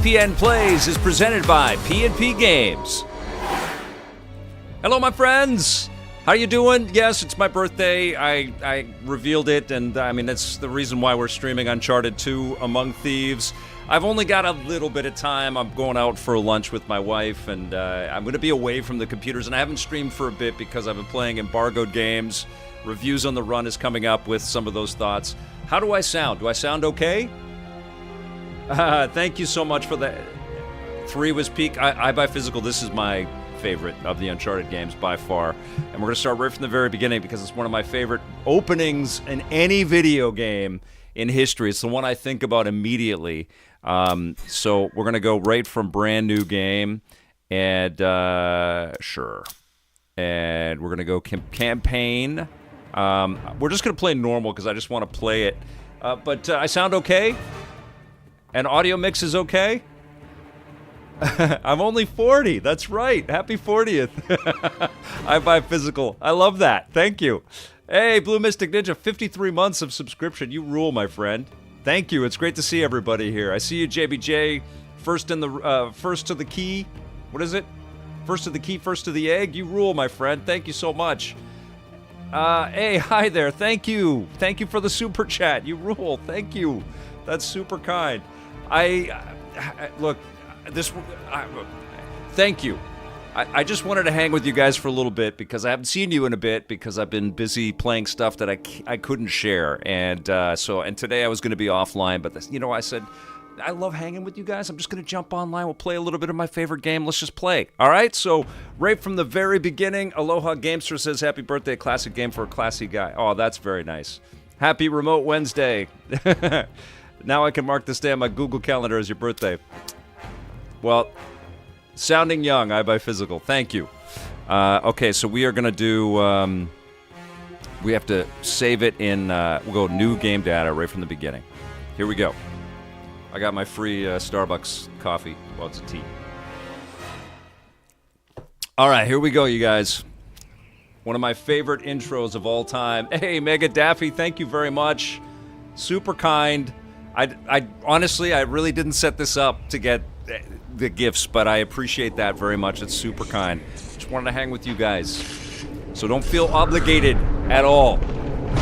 EPN Plays is presented by P&P Games. Hello, my friends. How you doing? Yes, it's my birthday. I revealed it, and I mean, that's the reason why we're streaming Uncharted 2 Among Thieves. I've only got a little bit of time. I'm going out for lunch with my wife, and I'm going to be away from the computers, and I haven't streamed for a bit because I've been playing embargoed games. Reviews on the Run is coming up with some of those thoughts. How do I sound? Do I sound okay? Thank you so much for that. 3 was peak. I buy physical. This is my favorite of the Uncharted games by far. And we're going to start right from the very beginning because it's one of my favorite openings in any video game in history. It's the one I think about immediately. So we're going to go right from brand new game. And sure. And we're going to go campaign. We're just going to play normal because I just want to play it. But I sound okay? And audio mix is okay? I'm only 40. That's right. Happy 40th. I buy physical. I love that. Thank you. Hey, Blue Mystic Ninja, 53 months of subscription. You rule, my friend. Thank you. It's great to see everybody here. I see you, JBJ. First to the key. What is it? First to the key, first to the egg. You rule, my friend. Thank you so much. Hey, hi there. Thank you. Thank you for the super chat. You rule. Thank you. That's super kind. Look, thank you. I just wanted to hang with you guys for a little bit because I haven't seen you in a bit because I've been busy playing stuff that I couldn't share. And today I was going to be offline, but I said, I love hanging with you guys. I'm just going to jump online. We'll play a little bit of my favorite game. Let's just play. All right? So right from the very beginning, Aloha Gamester says, happy birthday, classic game for a classy guy. Oh, that's very nice. Happy Remote Wednesday. Now I can mark this day on my Google Calendar as your birthday. Well, sounding young, I buy physical. Thank you. Okay, so we are going to do... we have to save it in... we'll go new game data right from the beginning. Here we go. I got my free Starbucks coffee. Well, it's a tea. All right, here we go, you guys. One of my favorite intros of all time. Hey, Mega Daffy, thank you very much. Super kind. I honestly, I really didn't set this up to get the gifts, but I appreciate that very much. It's super kind. Just wanted to hang with you guys. So don't feel obligated at all.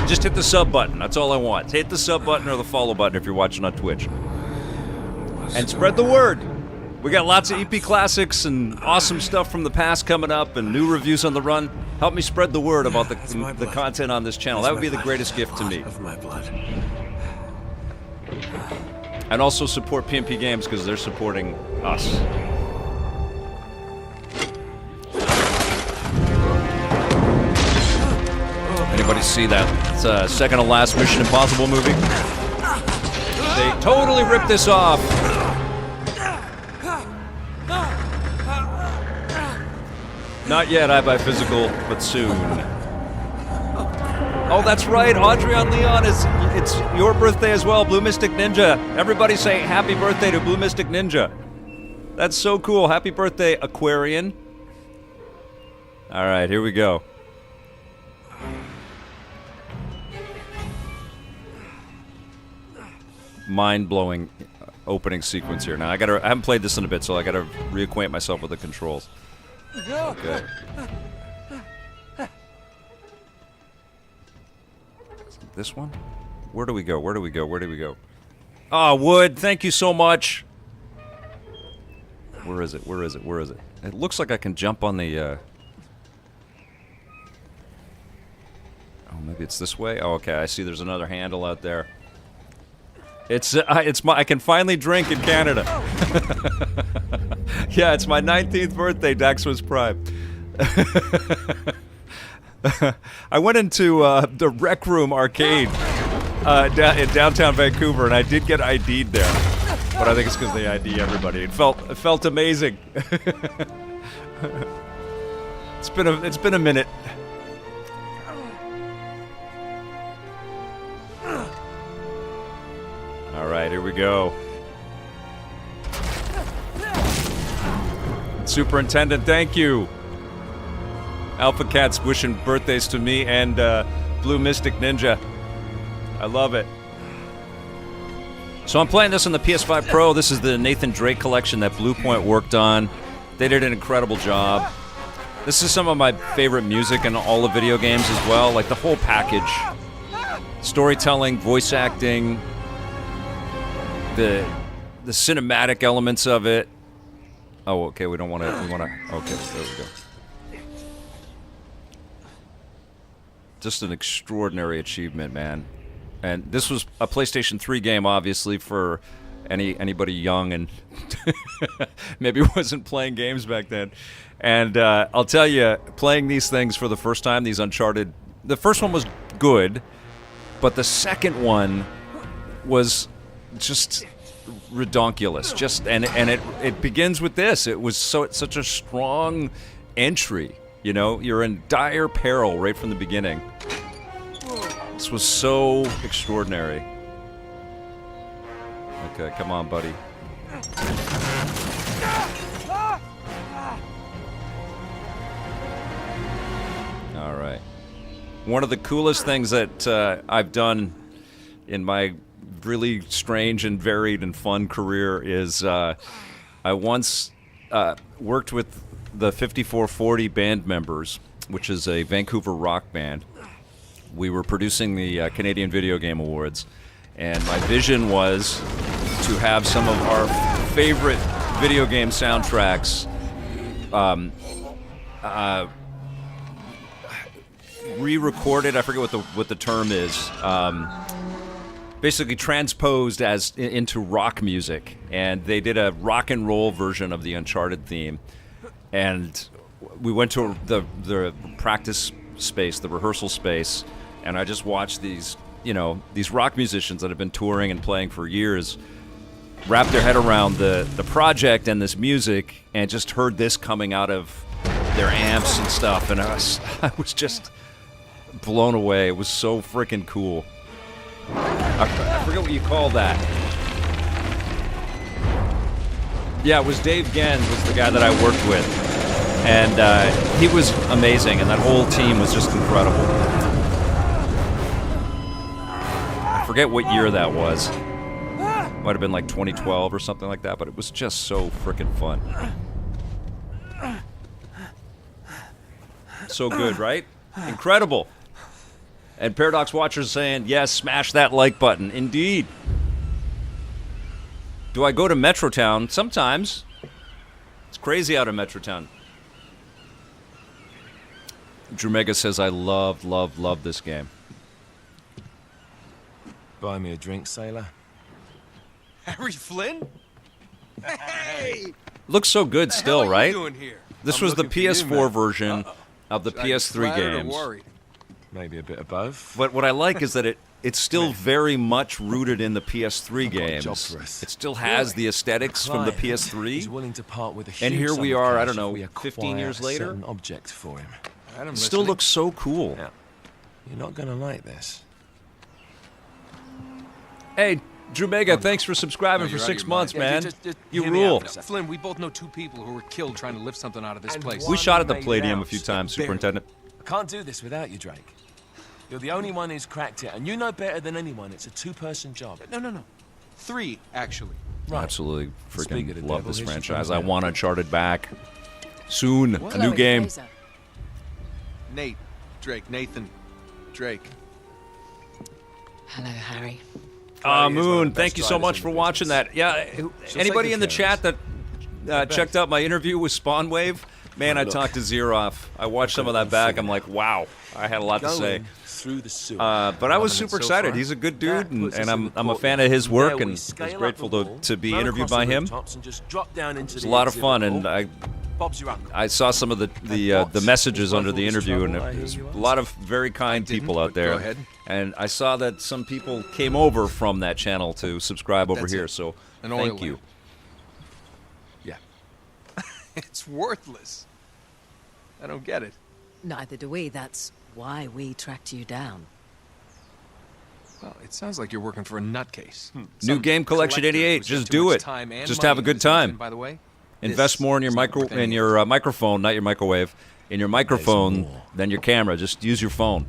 Just hit the sub button. That's all I want. Hit the sub button or the follow button if you're watching on Twitch. And spread the word. We got lots of EP classics and awesome stuff from the past coming up and new reviews on the Run. Help me spread the word about the content on this channel. That would be the greatest gift to me. Of my blood. And also support P&P Games because they're supporting us. Anybody see that? It's a second to last Mission Impossible movie. They totally ripped this off. Not yet, I buy physical, but soon. Oh, that's right, Audrey Leon, it's your birthday as well, Blue Mystic Ninja. Everybody say happy birthday to Blue Mystic Ninja. That's so cool. Happy birthday, Aquarian. All right, here we go. Mind-blowing opening sequence here. Now, I haven't played this in a bit, so I gotta reacquaint myself with the controls. Okay. This one? Where do we go? Where do we go? Where do we go? Oh, Wood, thank you so much. Where is it? Where is it? Where is it? It looks like I can jump on the, Oh, maybe it's this way? Oh, okay, I see there's another handle out there. I can finally drink in Canada. Yeah, it's my 19th birthday, Daxos Prime. I went into the Rec Room arcade in downtown Vancouver, and I did get ID'd there. But I think it's because they ID everybody. It felt amazing. It's been a minute. All right, here we go. Superintendent, thank you. Alpha Cat's wishing birthdays to me and Blue Mystic Ninja. I love it. So I'm playing this on the PS5 Pro. This is the Nathan Drake collection that Bluepoint worked on. They did an incredible job. This is some of my favorite music in all the video games as well, like the whole package. Storytelling, voice acting, the cinematic elements of it. Oh, okay, we want to, okay, there we go. Just an extraordinary achievement, man. And this was a PlayStation 3 game, obviously, for anybody young and maybe wasn't playing games back then. And I'll tell you, playing these things for the first time, these Uncharted, the first one was good, but the second one was just redonkulous. And it begins with this. It was such a strong entry. You know, you're in dire peril right from the beginning. This was so extraordinary. Okay, come on, buddy. All right. One of the coolest things that I've done in my really strange and varied and fun career is I once worked with the 5440 band members, which is a Vancouver rock band. We were producing the Canadian Video Game Awards, and my vision was to have some of our favorite video game soundtracks re-recorded. I forget what the term is. Basically transposed into rock music, and they did a rock and roll version of the Uncharted theme. And we went to the practice space, the rehearsal space, and I just watched these rock musicians that have been touring and playing for years wrap their head around the project and this music, and just heard this coming out of their amps and stuff, and I was just blown away. It was so freaking cool. I forget what you call that. Yeah, it was Dave Genn was the guy that I worked with, and he was amazing, and that whole team was just incredible. I forget what year that was. Might have been like 2012 or something like that, but it was just so freaking fun. So good, right? Incredible. And Paradox Watchers saying, yes, smash that like button. Indeed. Do I go to Metrotown? Sometimes. It's crazy out in Metrotown. Drew Mega says, I love this game. Buy me a drink, sailor. Harry Flynn? Hey! Looks so good still, right? Doing here? This was the PS4 version of the PS3 games. Maybe a bit above. But what I like is that it's still very much rooted in the PS3 games. It still has the aesthetics from the PS3. Willing to part with a and here we are, I don't know, 15 years later. An object for him. It still looks so cool. Yeah. You're not gonna like this. Hey, Drew Mega, thanks for subscribing for 6 months, man. You rule. Flynn, we both know 2 people who were killed trying to lift something out of this place. We shot at the Palladium a few times, Superintendent. I can't do this without you, Drake. You're the only one who's cracked it, and you know better than anyone. It's a 2-person job. No. 3, actually. Right. Absolutely freaking love this franchise. I want Uncharted back. Soon. A new game. Nate. Drake. Nathan. Drake. Hello, Harry. Moon, thank you so much for watching that. Yeah, anybody in the chat that checked out my interview with Spawnwave? Man, I talked to Zeroff. I watched some of that back. I'm like, wow, I had a lot to say. But I was super excited. He's a good dude, and I'm a fan of his work, and was grateful to be interviewed by him. It was a lot of fun, and I saw some of the messages under the interview, and there's a lot of very kind people out there. Go ahead. And I saw that some people came over from that channel to subscribe over here, so thank you. Yeah. It's worthless. I don't get it. Neither do we. That's why we tracked you down. Well, it sounds like you're working for a nutcase. New game collection 88. Just do it. Just have a good time. By the way, invest more in your microphone, not your microwave. In your microphone than your camera. Just use your phone.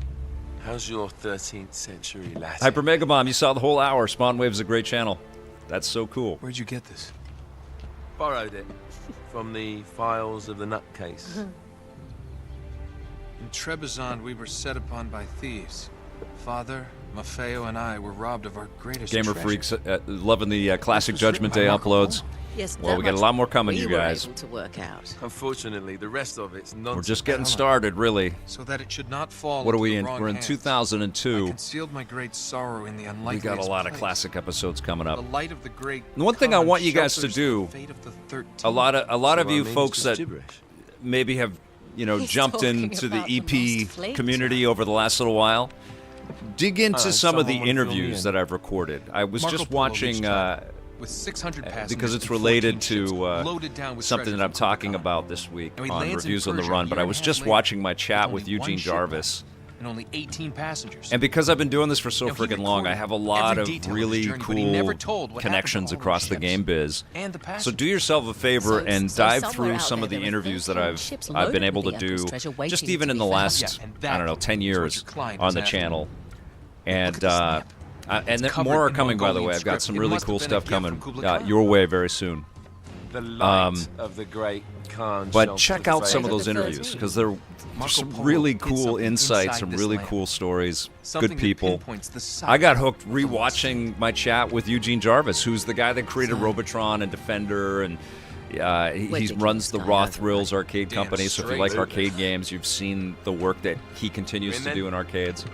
How's your 13th century Latin? Hyper Mega Bomb, you saw the whole hour. Spawnwave's a great channel. That's so cool. Where'd you get this? Borrowed it from the files of the nutcase. In Trebizond, we were set upon by thieves. Father, Maffeo, and I were robbed of our greatest Gamer treasure. Freaks loving the classic Judgment Day uploads. Yes, Well, that we got a much lot more coming, you we were guys. able to work out. Unfortunately, the rest of it's nonsense. We're just getting started, really. So that it should not fall What are into we the in? wrong We're in hands. I 2002. concealed my great sorrow in the We unlikeliest got a lot of place. classic episodes coming up. The light of the great. And one thing I common want you guys to shelters do, the fate of the 13. A lot of So, you I mean, folks it's that just gibberish. maybe have, He's jumped talking into the about the EP lost fleet. community over the last little while, dig into some of the someone wanna fill me interviews in. that I've recorded. I was Marco just Polo watching reached out with 600 passengers because it's and related 14 ships to loaded down with something treasure that I'm from talking Kukulkan. about this week Now, he on lands in Reviews on the Persia Run, a but year I and was a half just later watching my chat with with only one Eugene shipment Jarvis. and only 18 passengers. And because I've been doing this for so Now, he freaking long, I recorded have a lot every of detail of his really journey, but he never cool told what connections happened to all across those the ships game biz. and the So passengers. do yourself a favor So- and so dive somewhere through out some there of the there are interviews that 13 ships I've been loaded able to with the Emperor's do treasure just waiting even to in be the found. last, Yeah, and I don't know, that 10 is what years your client on was the after. channel. Look And at this map. and It's then covered more are in coming, by the Mongolian way. I've got script. some It really must cool have been a stuff gift coming from Kublai Khan. your way very soon. The light Um, of the great Khan. But check out some of those Fate of the interviews 13. because they're Marco some Polo really did cool something insights, inside some this really land. cool stories, Something good that people. pinpoints the size I got hooked of the lost rewatching my chat with Eugene Jarvis, who's the guy that created Robotron and Defender, and he Where'd you runs keep the this Raw guy? Thrills arcade Damn company. So if you straight. like arcade games, you've seen the work that he continues And to then- do in arcades.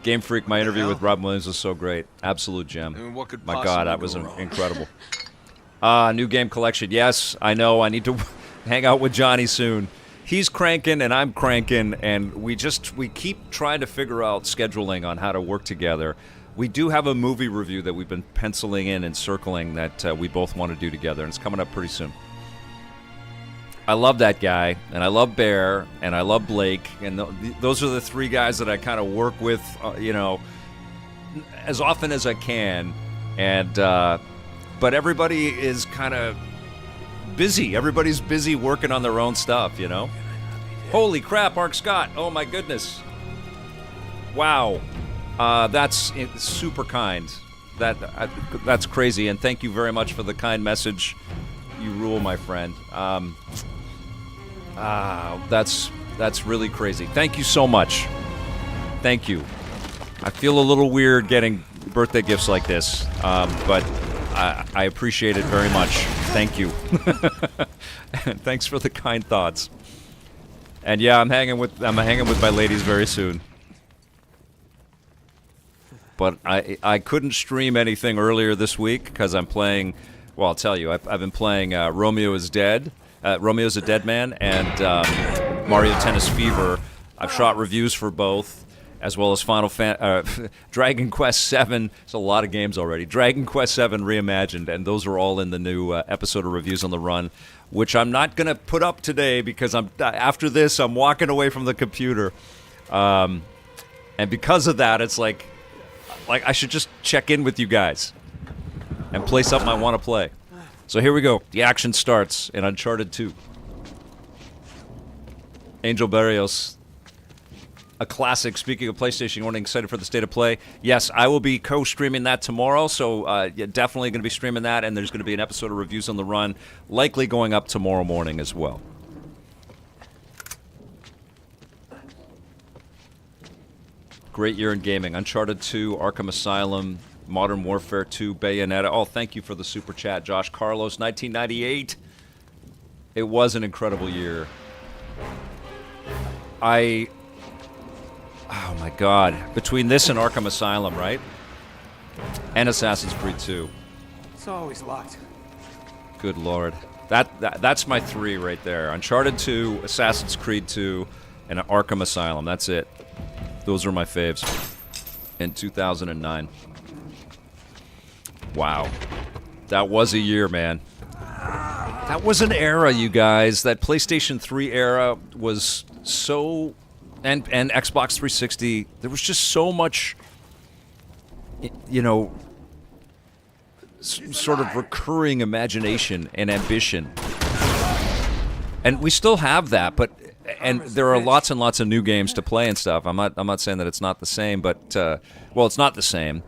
Game Freak, my interview hell? with Rob Williams was so great. Absolute gem. I mean, what could My God, possibly that go was wrong? incredible. New game collection. Yes, I know. I need to hang out with Johnny soon. He's cranking and I'm cranking, and we keep trying to figure out scheduling on how to work together. We do have a movie review that we've been penciling in and circling that we both want to do together, and it's coming up pretty soon. I love that guy, and I love Bear, and I love Blake, and those are the three guys that I kind of work with, as often as I can. And but everybody is kind of busy. Everybody's busy working on their own stuff, Holy crap, Mark Scott! Oh my goodness! Wow, that's super kind. That's crazy, and thank you very much for the kind message. You rule, my friend. That's really crazy. Thank you so much. Thank you. I feel a little weird getting birthday gifts like this, but I appreciate it very much. Thank you. And thanks for the kind thoughts. And yeah, I'm hanging with my ladies very soon. But I couldn't stream anything earlier this week because I'm playing. Well, I'll tell you, I've been playing Romeo is Dead. Romeo's a Dead Man and Mario Tennis Fever. I've shot reviews for both, as well as Dragon Quest VII. It's a lot of games already. Dragon Quest VII Reimagined, and those are all in the new episode of Reviews on the Run, which I'm not going to put up today because after this I'm walking away from the computer, and because of that, it's like I should just check in with you guys and play something I want to play. So here we go. The action starts in Uncharted 2. Angel Barrios, a classic. Speaking of PlayStation, you excited for the State of Play? Yes, I will be co-streaming that tomorrow, so definitely going to be streaming that, and there's going to be an episode of Reviews on the Run, likely going up tomorrow morning as well. Great year in gaming. Uncharted 2, Arkham Asylum, Modern Warfare 2, Bayonetta. Oh, thank you for the super chat, Josh Carlos. 1998. It was an incredible year. Oh my God. Between this and Arkham Asylum, right? And Assassin's Creed 2. It's always locked. Good Lord. That's my three right there. Uncharted 2, Assassin's Creed 2, and Arkham Asylum. That's it. Those are my faves. In 2009. Wow. That was a year, man. That was an era, you guys. That PlayStation 3 era was so... And Xbox 360. There was just so much, sort of recurring imagination and ambition. And we still have that, but... And there are lots and lots of new games to play and stuff. I'm not saying that it's not the same, but... well, it's not the same.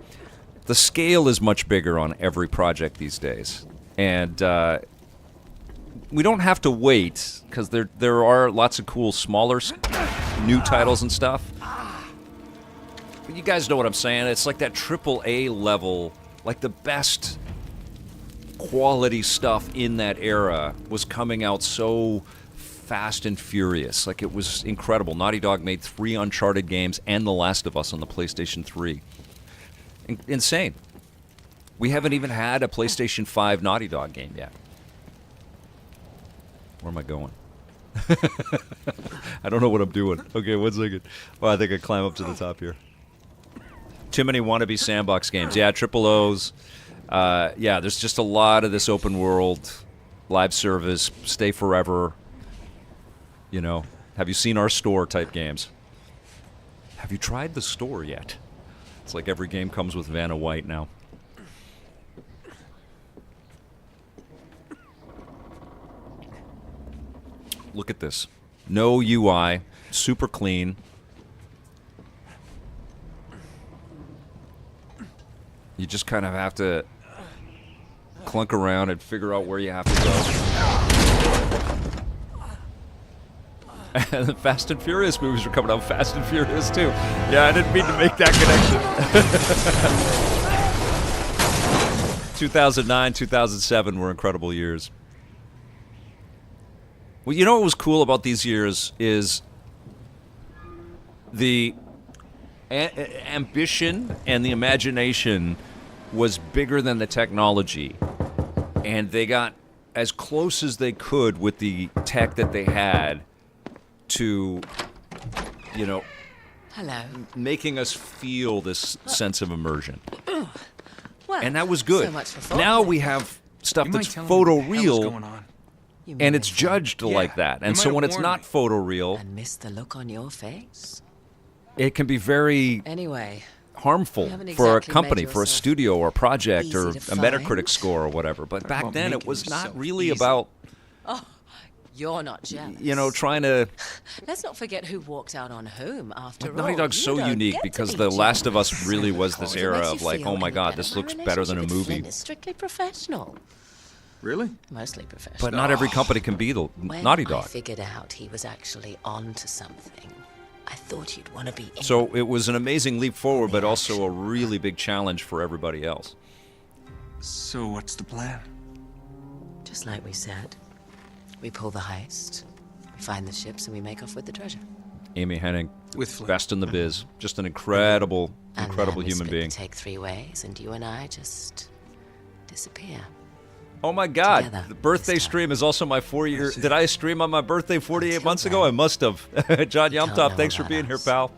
the scale is much bigger on every project these days. And we don't have to wait, because there are lots of cool, smaller, new titles and stuff. But you guys know what I'm saying. It's like that AAA level, like the best quality stuff in that era was coming out so fast and furious. Like, it was incredible. Naughty Dog made 3 Uncharted games and The Last of Us on the PlayStation 3. Insane. We haven't even had a PlayStation 5 Naughty Dog game yet. Where am I going? I don't know what I'm doing. Okay, 1 second. Well, I think I climb up to the top here. Too many wannabe sandbox games. Yeah, triple O's. Yeah, there's just a lot of this open world, live service, stay forever. You know, have you seen our store type games? Have you tried the store yet? It's like every game comes with Vanna White now. Look at this. No UI, super clean. You just kind of have to clunk around and figure out where you have to go. And the Fast and Furious movies are coming out. Fast and Furious too. Yeah, I didn't mean to make that connection. 2009, 2007 were incredible years. Well, you know what was cool about these years is the ambition and the imagination was bigger than the technology. And they got as close as they could with the tech that they had to, you know, Hello. making us feel this sense of immersion. Well, And that was good. So much for thought. Now we have stuff You that's mind telling me what the hell's photoreal, going on? You mean and it's if judged Yeah, like that. you And so might when have it's warned not me. photoreal, And miss the look on your face. it can be very Anyway, harmful You haven't for a exactly company, made for a yourself studio or project easy or to a Metacritic find. score or whatever. But back about then, it making was not yourself really easy. about, you're not jealous. you know, trying to. Let's not forget who walked out on whom after all. Naughty Dog's You so don't unique get to because be The Last of jealous. Us really was this It era makes of you like, feel oh my any God, better. this My looks better than a relationship with movie. Flynn is strictly professional. Really? Mostly professional. But not every company can be the When Naughty I Dog. figured out he was actually on to something, I thought you'd want to be in. So it was an amazing leap forward, but also a really big challenge for everybody else. So what's the plan? Just like we said, we pull the heist, we find the ships, and we make off with the treasure. Amy Hennig, With Flynn. best in the biz, just an incredible, And incredible then we human split being. the take 3 ways, and you and I just disappear. Oh my God! Together The birthday this time. stream is also my 4-year. Did I stream on my birthday 48 Until months ago? then, I must have. John can't Yumtop, know thanks for about being here, us. pal.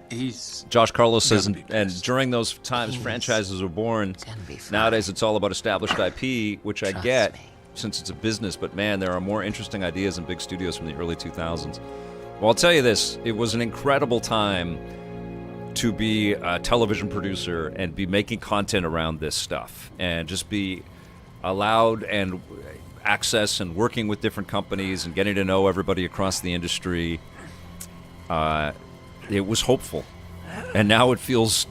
He's Josh Carlos says, Gonna be and pissed. during those times He's franchises were born, gonna be fine. nowadays it's all about established IP, which I Trust get me. since it's a business, but man, there are more interesting ideas in big studios from the early 2000s. Well, I'll tell you this, it was an incredible time to be a television producer and be making content around this stuff and just be allowed and access and working with different companies and getting to know everybody across the industry. It was hopeful. And now it feels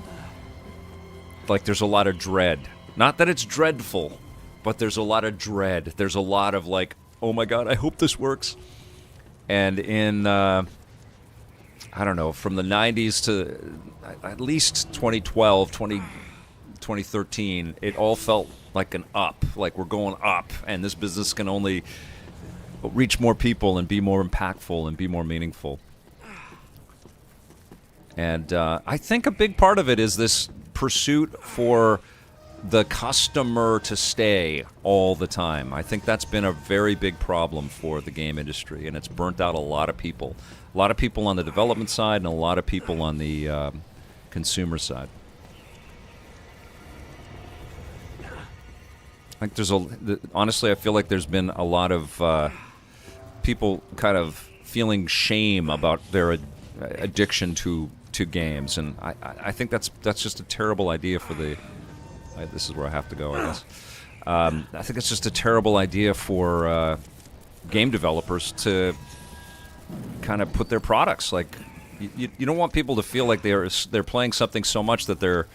like there's a lot of dread. Not that it's dreadful, but there's a lot of dread. There's a lot of like, oh my God, I hope this works. And in, I don't know, from the 90s to at least 2012, 2013, it all felt like an up, like we're going up, and this business can only reach more people and be more impactful and be more meaningful. And I think a big part of it is this pursuit for the customer to stay all the time. I think that's been a very big problem for the game industry, and it's burnt out a lot of people. A lot of people on the development side and a lot of people on the consumer side. Like honestly, I feel like there's been a lot of people kind of feeling shame about their addiction to games, and I think that's just a terrible idea for the. This is where I have to go, I guess. I think it's just a terrible idea for game developers to kind of put their products like. You don't want people to feel like they're playing something so much that they're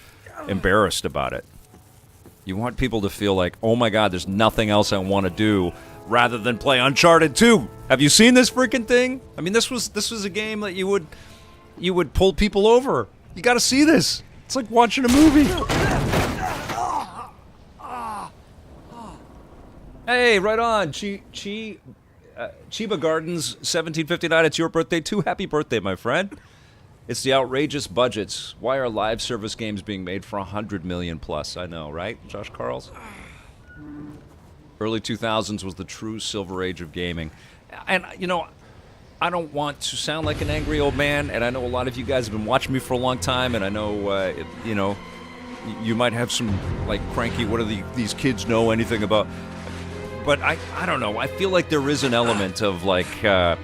embarrassed about it. You want people to feel like, oh my God, there's nothing else I want to do rather than play Uncharted 2. Have you seen this freaking thing? I mean, this was a game that you would pull people over. You got to see this. It's like watching a movie. Hey, right on. Chiba Gardens, 1759. It's your birthday too. Happy birthday, my friend. It's the outrageous budgets. Why are live service games being made for 100 million plus? I know, right, Josh Carls? Early 2000s was the true silver age of gaming. And, you know, I don't want to sound like an angry old man, and I know a lot of you guys have been watching me for a long time, and I know, you know, you might have some, like, cranky, what do these kids know anything about? But I don't know. I feel like there is an element of, like, the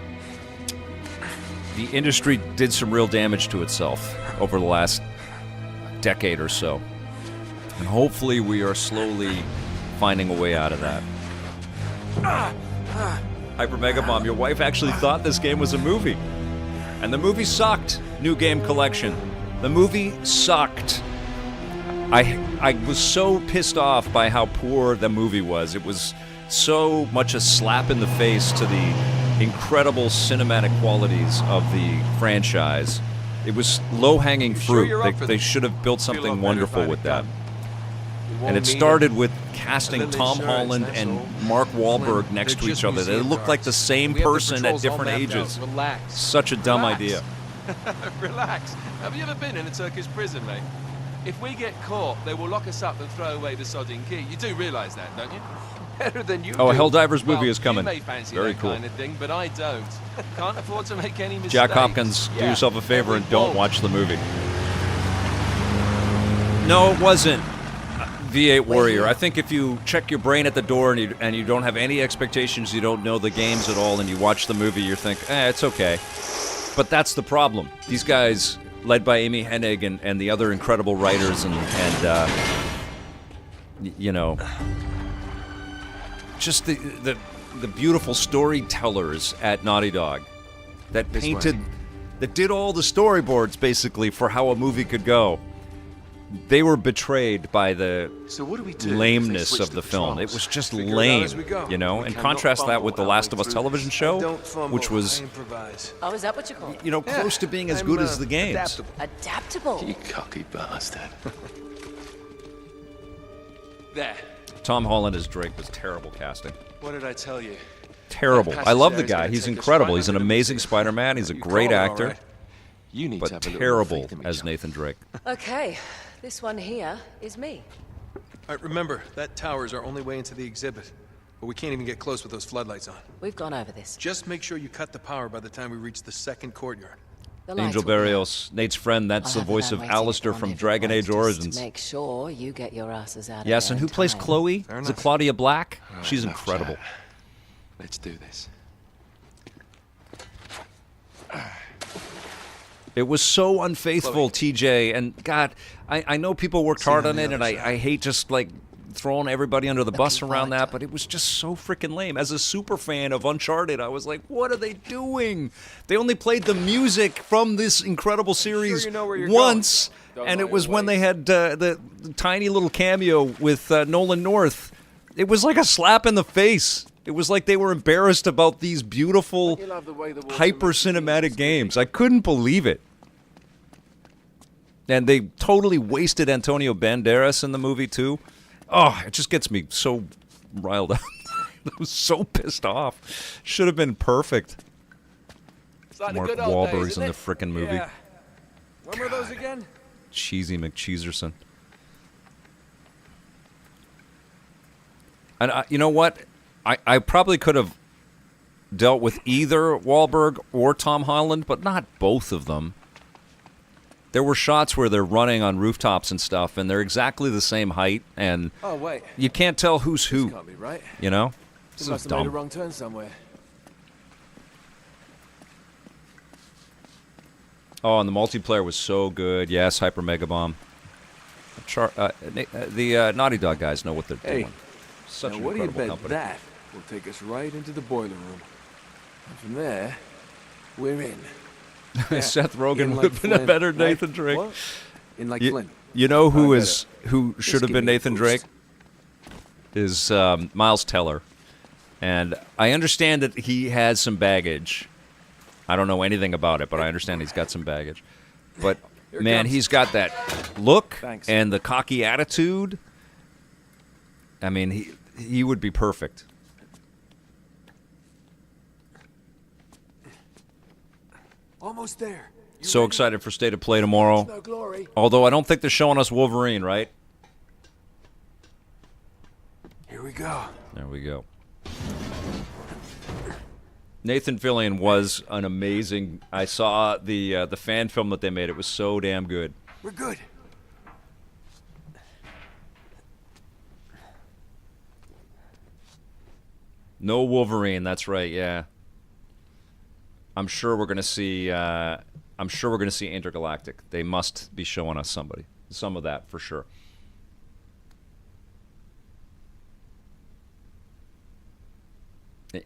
industry did some real damage to itself over the last decade or so. And hopefully we are slowly finding a way out of that. Hyper Mega Bomb, your wife actually thought this game was a movie. And the movie sucked. New Game Collection. The movie sucked. I was so pissed off by how poor the movie was. It was so much a slap in the face to the incredible cinematic qualities of the franchise. It was low-hanging fruit. They should have built something wonderful with that. And it started with casting Tom Holland and Mark Wahlberg next to each other. They looked like the same person at different ages. Such a dumb idea. Relax. Have you ever been in a Turkish prison, mate? If we get caught, they will lock us up and throw away the sodding key. You do realise that, don't you? Better than you Oh, a do. Helldivers movie Well, is coming. You may fancy Very that cool. kind of thing, but I don't. Can't afford to make any mistakes. Jack Hopkins, do yourself a favor and don't watch the movie. No, it wasn't. V8 Warrior. I think if you check your brain at the door and you don't have any expectations, you don't know the games at all, and you watch the movie, you think, it's okay. But that's the problem. These guys, led by Amy Hennig and the other incredible writers and you know, just the beautiful storytellers at Naughty Dog that that did all the storyboards basically for how a movie could go. They were betrayed by the lameness of the film. It was just lame, you know? And contrast that with the Last of Us television show, which was, Oh, is that what you call it? you know, close to being as good as the games. Adaptable. You cocky bastard. There. Tom Holland as Drake was terrible casting. What did I tell you? Terrible. That I love the passage there guy. is He's gonna take us incredible. right He's an under the amazing music. Spider-Man. He's a You great called it all actor, right. You need to but have a little terrible faith in me, as chum. Nathan Drake. Okay, this one here is me. All right, remember, that tower is our only way into the exhibit. But we can't even get close with those floodlights on. We've gone over this. Just make sure you cut the power by the time we reach the second courtyard. The lights Angel will be on. Barrios, Nate's friend, that's I'll the have voice man of waiting Alistair at from rendezvous Dragon points Age just Origins. to make sure you get your asses out of Yes, there and who in plays time. Chloe? Fair Is it enough. Claudia Black? All right, She's enough incredible. chat. Let's do this. It was so unfaithful, TJ, and God, I know people worked hard on it, and I hate just like throwing everybody under the bus around that, but it was just so freaking lame. As a super fan of Uncharted, I was like, what are they doing? They only played the music from this incredible series you know where you're once, going? and Don't it was know when your they had the tiny little cameo with Nolan North. It was like a slap in the face. It was like they were embarrassed about these beautiful, You love the way the water hyper moves the cinematic pieces, games. I couldn't believe it. And they totally wasted Antonio Banderas in the movie, too. Oh, it just gets me so riled up. I was so pissed off. Should have been perfect. It's like the Mark good old days, Wahlberg's isn't in the it? frickin' movie. Yeah. When were those again? Cheesy McCheeserson. And you know what? I probably could have dealt with either Wahlberg or Tom Holland, but not both of them. There were shots where they're running on rooftops and stuff, and they're exactly the same height, and Oh, wait. you can't tell who's who, Can't be right. you know? This You is must have made a dumb. wrong turn somewhere. Oh, and the multiplayer was so good. Yes, Hyper Mega Bomb. The Naughty Dog guys know what they're Hey, doing. Such now an what do you incredible bet company. that will take us right into the boiler room? And from there, we're in. Seth Rogen In would like have been a Flint, better right? Nathan Drake. What? In like Ye- Flint. You know who I get is who should have give been me a Nathan boost. Drake? Is Miles Teller. And I understand that he has some baggage. I don't know anything about it, but I understand he's got some baggage. But, Here it man, comes. he's got that look Thanks. and the cocky attitude. I mean, he would be perfect. Almost there. You So ready? excited for State of Play tomorrow. No glory. Although I don't think they're showing us Wolverine, right? Here we go. There we go. Nathan Fillion was an amazing. I saw the fan film that they made. It was so damn good. We're good. No Wolverine. That's right. Yeah. I'm sure we're gonna see. I'm sure we're gonna see Intergalactic. They must be showing us some of that for sure.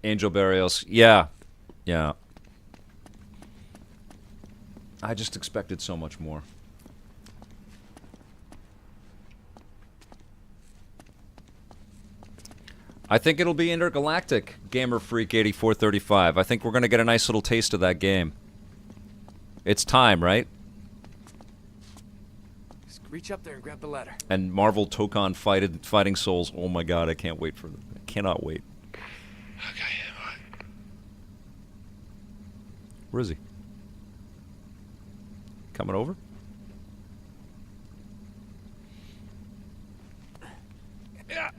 Angel Barrios. Yeah. Yeah. I just expected so much more. I think it'll be Intergalactic, Gamer Freak 8435. I think we're going to get a nice little taste of that game. It's time, right? Just reach up there and grab the ladder. And Marvel Tokon Fighting Souls. Oh my god, I can't wait for them. I cannot wait. Okay, all right. Where is he? Coming over? Yeah.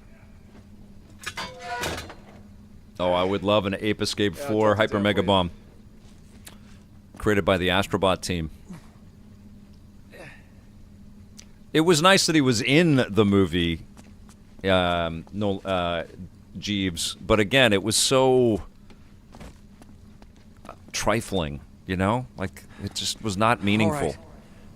Oh, I would love an Ape Escape Yeah, 4 I'll take Hyper that Mega for you. Bomb. Created by the Astrobot team. It was nice that he was in the movie, Jeeves, but again, it was so trifling, you know? Like, it just was not meaningful. All right.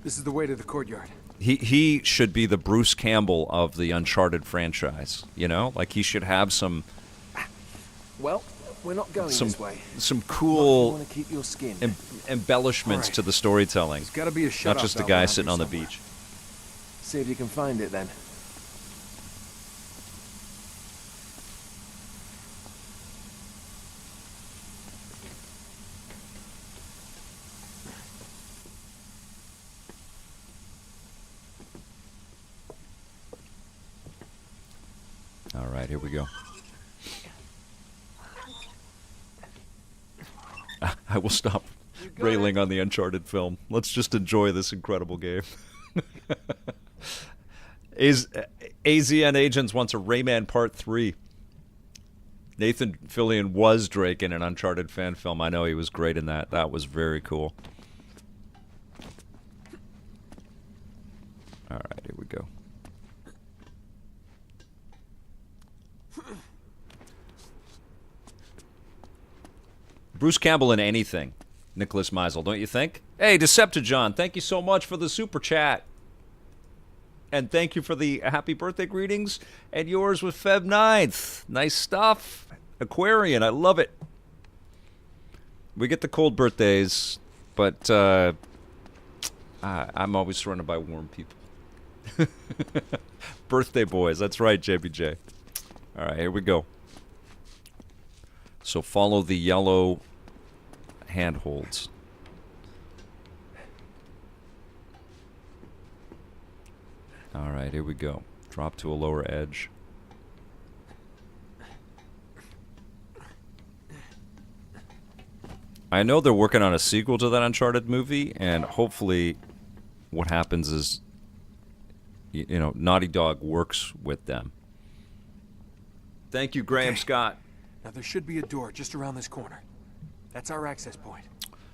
This is the way to the courtyard. He should be the Bruce Campbell of the Uncharted franchise, you know? Like, he should have some Well, we're not going this way. some You cool want to keep your skin. embellishments All right. to the storytelling. There's got to be a shut Not just a guy sitting on the beach. See if you can find it then. All right, here we go. I will stop railing on the Uncharted film. Let's just enjoy this incredible game. AZN Agents wants a Rayman Part 3. Nathan Fillion was Drake in an Uncharted fan film. I know he was great in that. That was very cool. All right, here we go. Bruce Campbell in anything. Nicholas Meisel, don't you think? Hey, Deceptijon, thank you so much for the super chat. And thank you for the happy birthday greetings. And yours with Feb 9th. Nice stuff. Aquarian, I love it. We get the cold birthdays, but I'm always surrounded by warm people. Birthday boys, that's right, JBJ. All right, here we go. So follow the yellow handholds. All right, here we go. Drop to a lower edge. I know they're working on a sequel to that Uncharted movie, and hopefully what happens is, you know, Naughty Dog works with them. Thank you, Graham Scott. Now there should be a door just around this corner. That's our access point.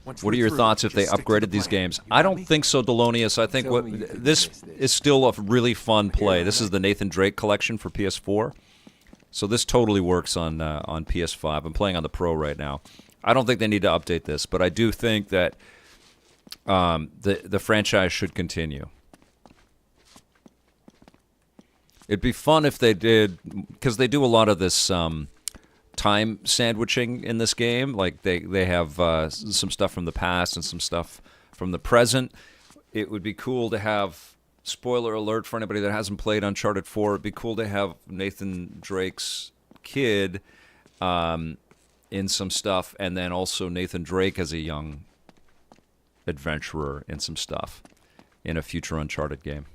Once What are we're your through, thoughts if they just stick to the upgraded these plan. games? You I got don't me? think so, Delonius. I think Tell what me you can this finish this. is still a really fun play. Here, This is Mike. the Nathan Drake collection for PS4. So this totally works on PS5. I'm playing on the Pro right now. I don't think they need to update this, but I do think that the franchise should continue. It'd be fun if they did, because they do a lot of this time sandwiching in this game. Like they have some stuff from the past and some stuff from the present. It would be cool to have spoiler alert for anybody that hasn't played Uncharted 4, it'd be cool to have Nathan Drake's kid in some stuff, and then also Nathan Drake as a young adventurer in some stuff in a future Uncharted game.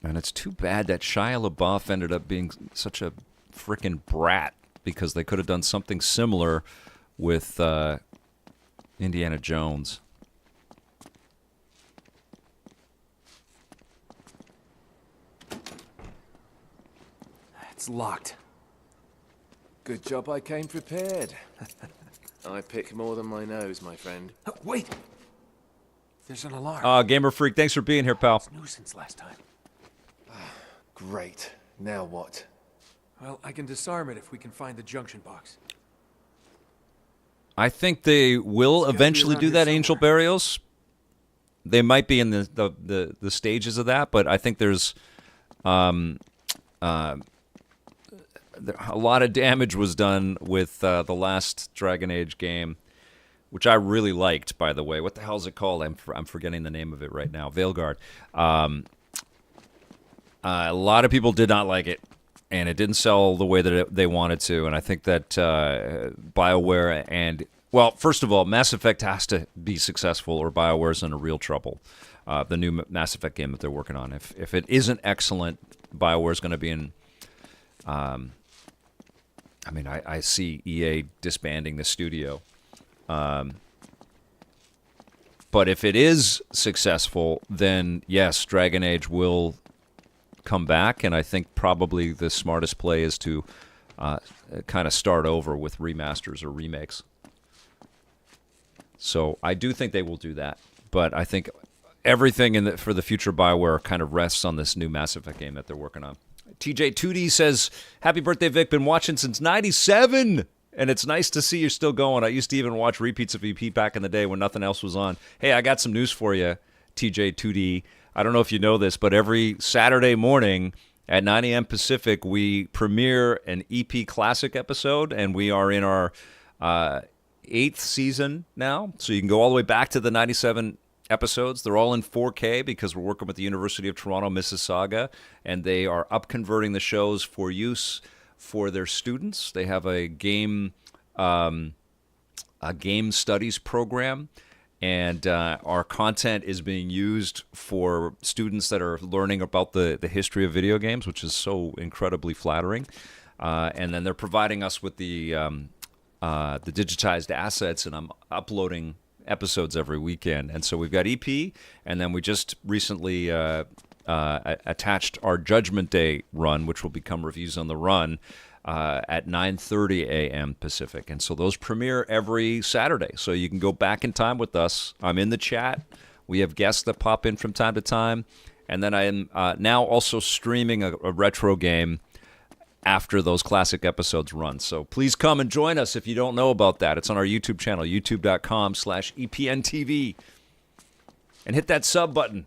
And it's too bad that Shia LaBeouf ended up being such a frickin' brat, because they could have done something similar with Indiana Jones. It's locked. Good job I came prepared. I pick more than my nose, my friend. Oh, wait! There's an alarm. Gamer Freak, thanks for being here, pal. It's nuisance last time. Great. Now what? Well, I can disarm it if we can find the junction box. I think they will gotta be eventually around do here that, Angel somewhere. Barrios. They might be in the stages of that, but I think there's a lot of damage was done with the last Dragon Age game, which I really liked, by the way. What the hell is it called? I'm forgetting the name of it right now. Veilguard. A lot of people did not like it, and it didn't sell the way that they wanted to. And I think that BioWare and, well, first of all, Mass Effect has to be successful, or BioWare's in a real trouble. The new Mass Effect game that they're working on. If it isn't excellent, BioWare's going to be in. I mean, I see EA disbanding the studio. But if it is successful, then yes, Dragon Age will come back, and I think probably the smartest play is to kind of start over with remasters or remakes. So I do think they will do that, but I think everything for the future BioWare kind of rests on this new Mass Effect game that they're working on. TJ2D says, happy birthday, Vic. Been watching since 97, and it's nice to see you're still going. I used to even watch repeats of EP back in the day when nothing else was on. Hey, I got some news for you, TJ2D. I don't know if you know this, but every Saturday morning at 9 a.m. Pacific, we premiere an EP Classic episode, and we are in our 8th season now. So you can go all the way back to the 97 episodes. They're all in 4K because we're working with the University of Toronto, Mississauga, and they are up-converting the shows for use for their students. They have a game studies program, and our content is being used for students that are learning about the history of video games, which is so incredibly flattering. And then they're providing us with the digitized assets, and I'm uploading episodes every weekend. And so we've got EP, and then we just recently attached our Judgment Day run, which will become Reviews on the Run, at 9:30 a.m. Pacific. And so those premiere every Saturday. So you can go back in time with us. I'm in the chat. We have guests that pop in from time to time. And then I am now also streaming a retro game after those classic episodes run. So please come and join us if you don't know about that. It's on our YouTube channel, youtube.com/EPNTV. And hit that sub button.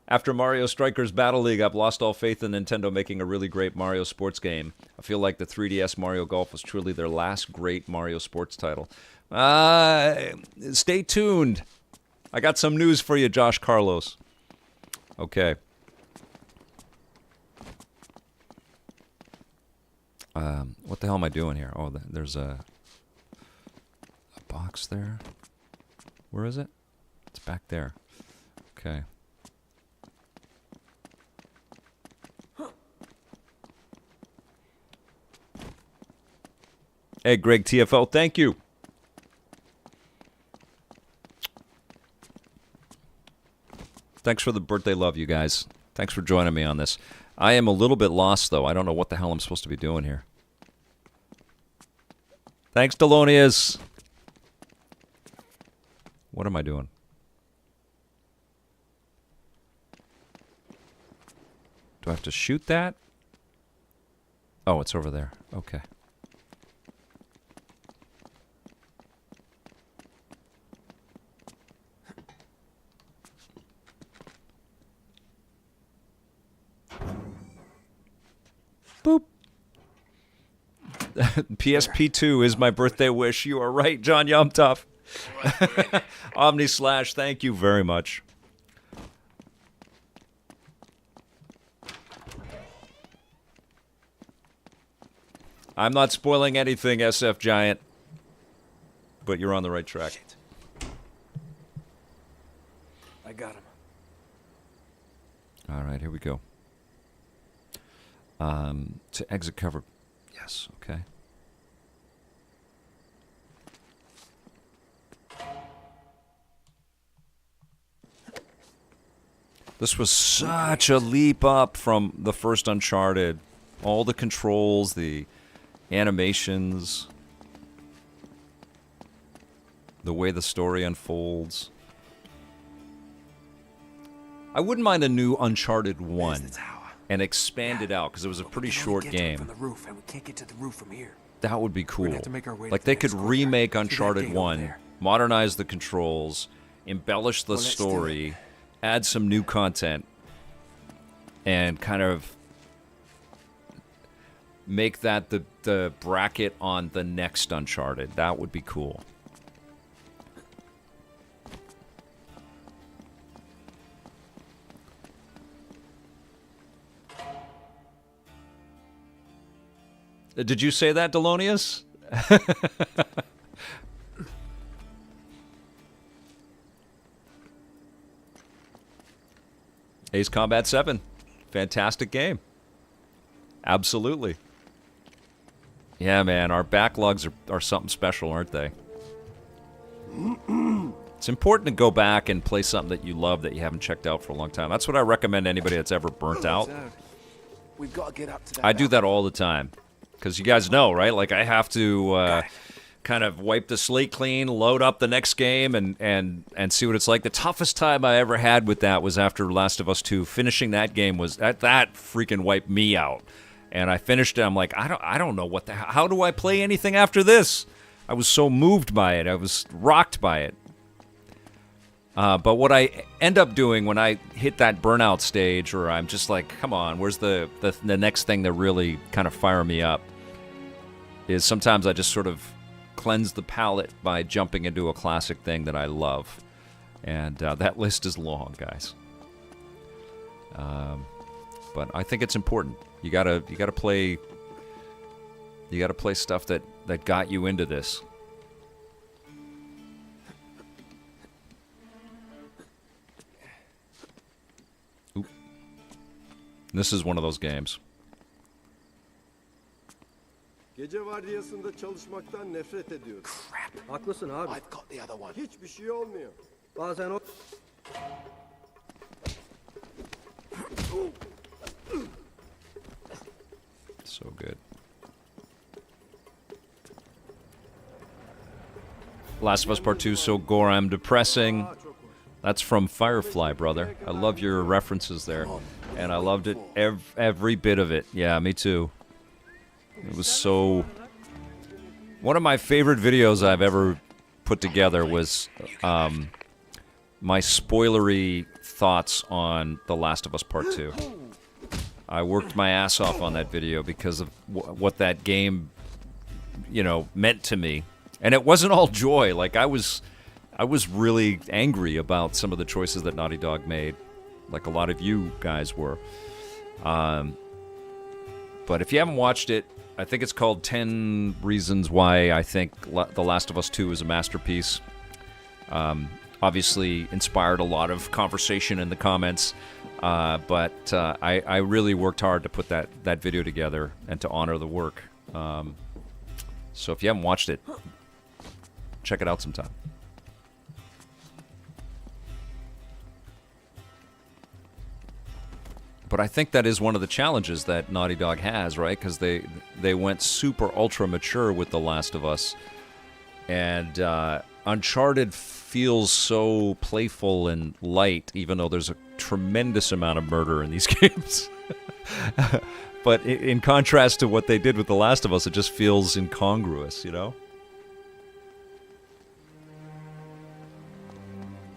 After Mario Strikers Battle League, I've lost all faith in Nintendo making a really great Mario sports game. I feel like the 3DS Mario Golf was truly their last great Mario sports title. Stay tuned. I got some news for you, Josh Carlos. Okay. What the hell am I doing here? Oh, there's a box there. Where is it? It's back there. Okay. Hey, Greg TFO, thank you. Thanks for the birthday love, you guys. Thanks for joining me on this. I am a little bit lost, though. I don't know what the hell I'm supposed to be doing here. Thanks, Delonius. What am I doing? Do I have to shoot that? Oh, it's over there. Okay. Boop. PSP2 is my birthday wish. You are right, John Yumtough. Omni Slash, thank you very much. I'm not spoiling anything, SF Giant, but you're on the right track. Shit. I got him. All right, here we go. To exit cover. Yes, okay. This was such a leap up from the first Uncharted. All the controls, the animations, the way the story unfolds. I wouldn't mind a new Uncharted 1 and expand it out because it was a pretty short game. From the roof, and we can't get to the roof from here. That would be cool. have to make our way to Like the they could next corner. remake See that Uncharted gate over 1, there? modernize the controls, embellish the Well, let's do it. story, add some new content, and kind of make that the bracket on the next Uncharted. That would be cool. Did you say that, Delonius? Ace Combat 7. Fantastic game. Absolutely. Yeah, man, our backlogs are something special, aren't they? It's important to go back and play something that you love that you haven't checked out for a long time. That's what I recommend anybody that's ever burnt out. We've got to get up to that. I do that all the time. Because you guys know, right? Like, I have to kind of wipe the slate clean, load up the next game, and see what it's like. The toughest time I ever had with that was after Last of Us 2. Finishing that game was that freaking wiped me out. And I finished it. I'm like, I don't know how do I play anything after this? I was so moved by it. I was rocked by it. But what I end up doing when I hit that burnout stage, or I'm just like, come on, where's the next thing to really kind of fire me up, is sometimes I just sort of cleanse the palate by jumping into a classic thing that I love. And that list is long, guys. But I think it's important. You gotta play stuff that got you into this. Oop. This is one of those games. Gece vardiyasında çalışmaktan nefret ediyorum. Crap. Haklısın abi. I've got the other one. Hiçbir şey olmuyor. Bazen o... So good. Last of Us Part 2, so goram, depressing. That's from Firefly, brother. I love your references there. And I loved it, every bit of it. Yeah, me too. It was so... One of my favorite videos I've ever put together was my spoilery thoughts on The Last of Us Part 2. I worked my ass off on that video because of what that game, meant to me. And it wasn't all joy. Like, I was really angry about some of the choices that Naughty Dog made, like a lot of you guys were. But if you haven't watched it, I think it's called 10 Reasons Why I think The Last of Us 2 is a masterpiece. Obviously inspired a lot of conversation in the comments, but I really worked hard to put that video together and to honor the work. So if you haven't watched it, check it out sometime. But I think that is one of the challenges that Naughty Dog has, right? Because they went super ultra mature with The Last of Us, and Uncharted feels so playful and light, even though there's a tremendous amount of murder in these games. But in contrast to what they did with The Last of Us, it just feels incongruous,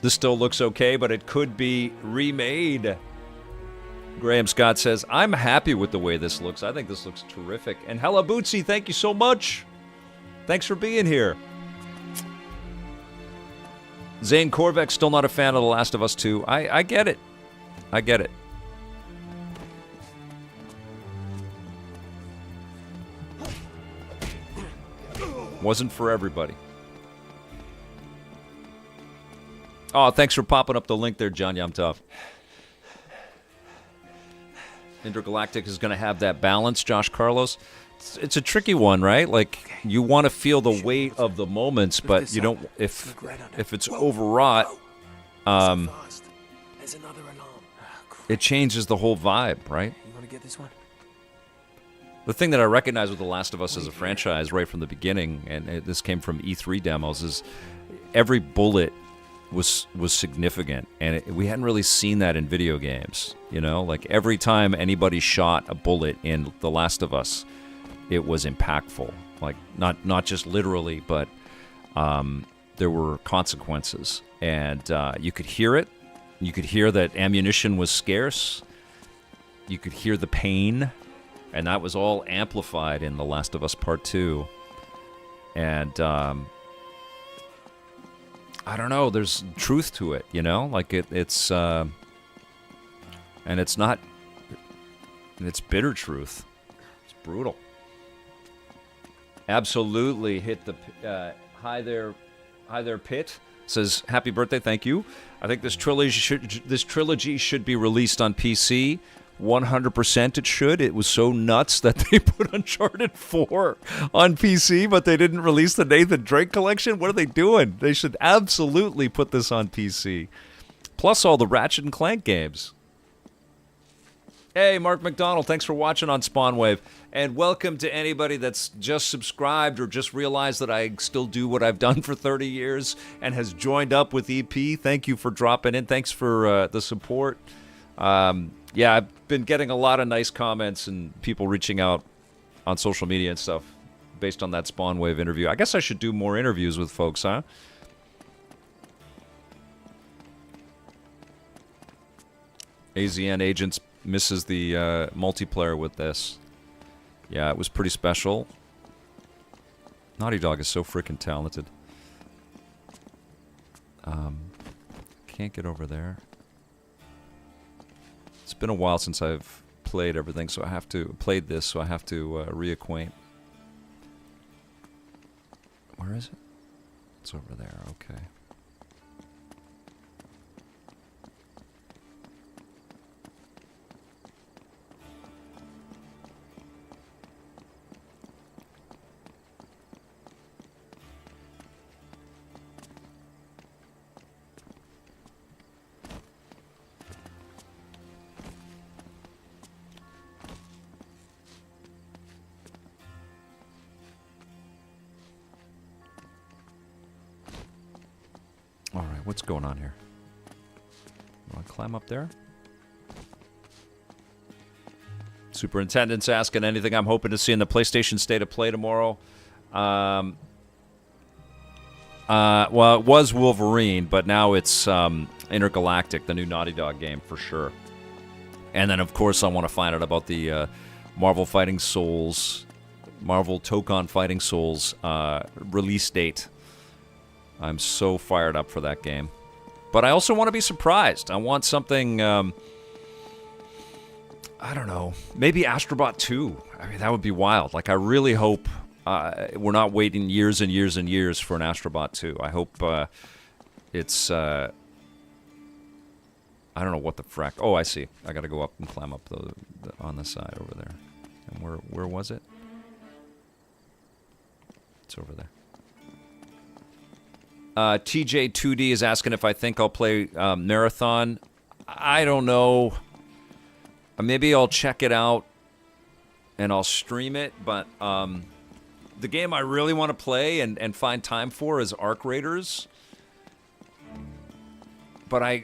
This still looks okay, but it could be remade. Graham Scott says, I'm happy with the way this looks. I think this looks terrific. And Hella Bootsy, thank you so much. Thanks for being here. Zane Korvac, still not a fan of The Last of Us 2. I get it. I get it. Wasn't for everybody. Oh, thanks for popping up the link there, John Yamtov. Intergalactic is going to have that balance, Josh Carlos. It's a tricky one, right? Like, you want to feel the weight of the moments, but you don't. If it's overwrought, it changes the whole vibe, right? You want to get this one? The thing that I recognize with The Last of Us as a franchise right from the beginning, and this came from E3 demos, is every bullet was significant, and we hadn't really seen that in video games. You know, like every time anybody shot a bullet in The Last of Us, it was impactful. Like not just literally, but there were consequences, and you could hear it. You could hear that ammunition was scarce. You could hear the pain. And that was all amplified in The Last of Us Part 2. And, I don't know, there's truth to it, you know? Like, it's, and it's not, it's bitter truth. It's brutal. Absolutely hit the, hi there, Pitt. Says, happy birthday, thank you. I think this trilogy should be released on PC. 100% it should. It was so nuts that they put Uncharted 4 on PC, but they didn't release the Nathan Drake collection. What are they doing? They should absolutely put this on PC. Plus all the Ratchet and Clank games. Hey, Mark McDonald, thanks for watching on Spawnwave. And welcome to anybody that's just subscribed or just realized that I still do what I've done for 30 years and has joined up with EP. Thank you for dropping in. Thanks for the support. Yeah, I've been getting a lot of nice comments and people reaching out on social media and stuff based on that Spawnwave interview. I guess I should do more interviews with folks, huh? AZN Agents misses the multiplayer with this. Yeah, it was pretty special. Naughty Dog is so freaking talented. Can't get over there. It's been a while since I've played everything, so I have to reacquaint. Where is it? It's over there. Okay. Alright, what's going on here? Want to climb up there? Superintendent's asking anything I'm hoping to see in the PlayStation State of Play tomorrow. Well, it was Wolverine, but now it's Intergalactic, the new Naughty Dog game, for sure. And then, of course, I want to find out about the Marvel Tokon Fighting Souls release date. I'm so fired up for that game. But I also want to be surprised. I want something, I don't know, maybe Astrobot 2. I mean, that would be wild. Like, I really hope we're not waiting years and years and years for an Astrobot 2. I hope it's, I don't know what the frack. Oh, I see. I got to go up and climb up on the side over there. And where was it? It's over there. TJ2D is asking if I think I'll play Marathon. I don't know. Maybe I'll check it out and I'll stream it. But the game I really want to play and find time for is Arc Raiders. But I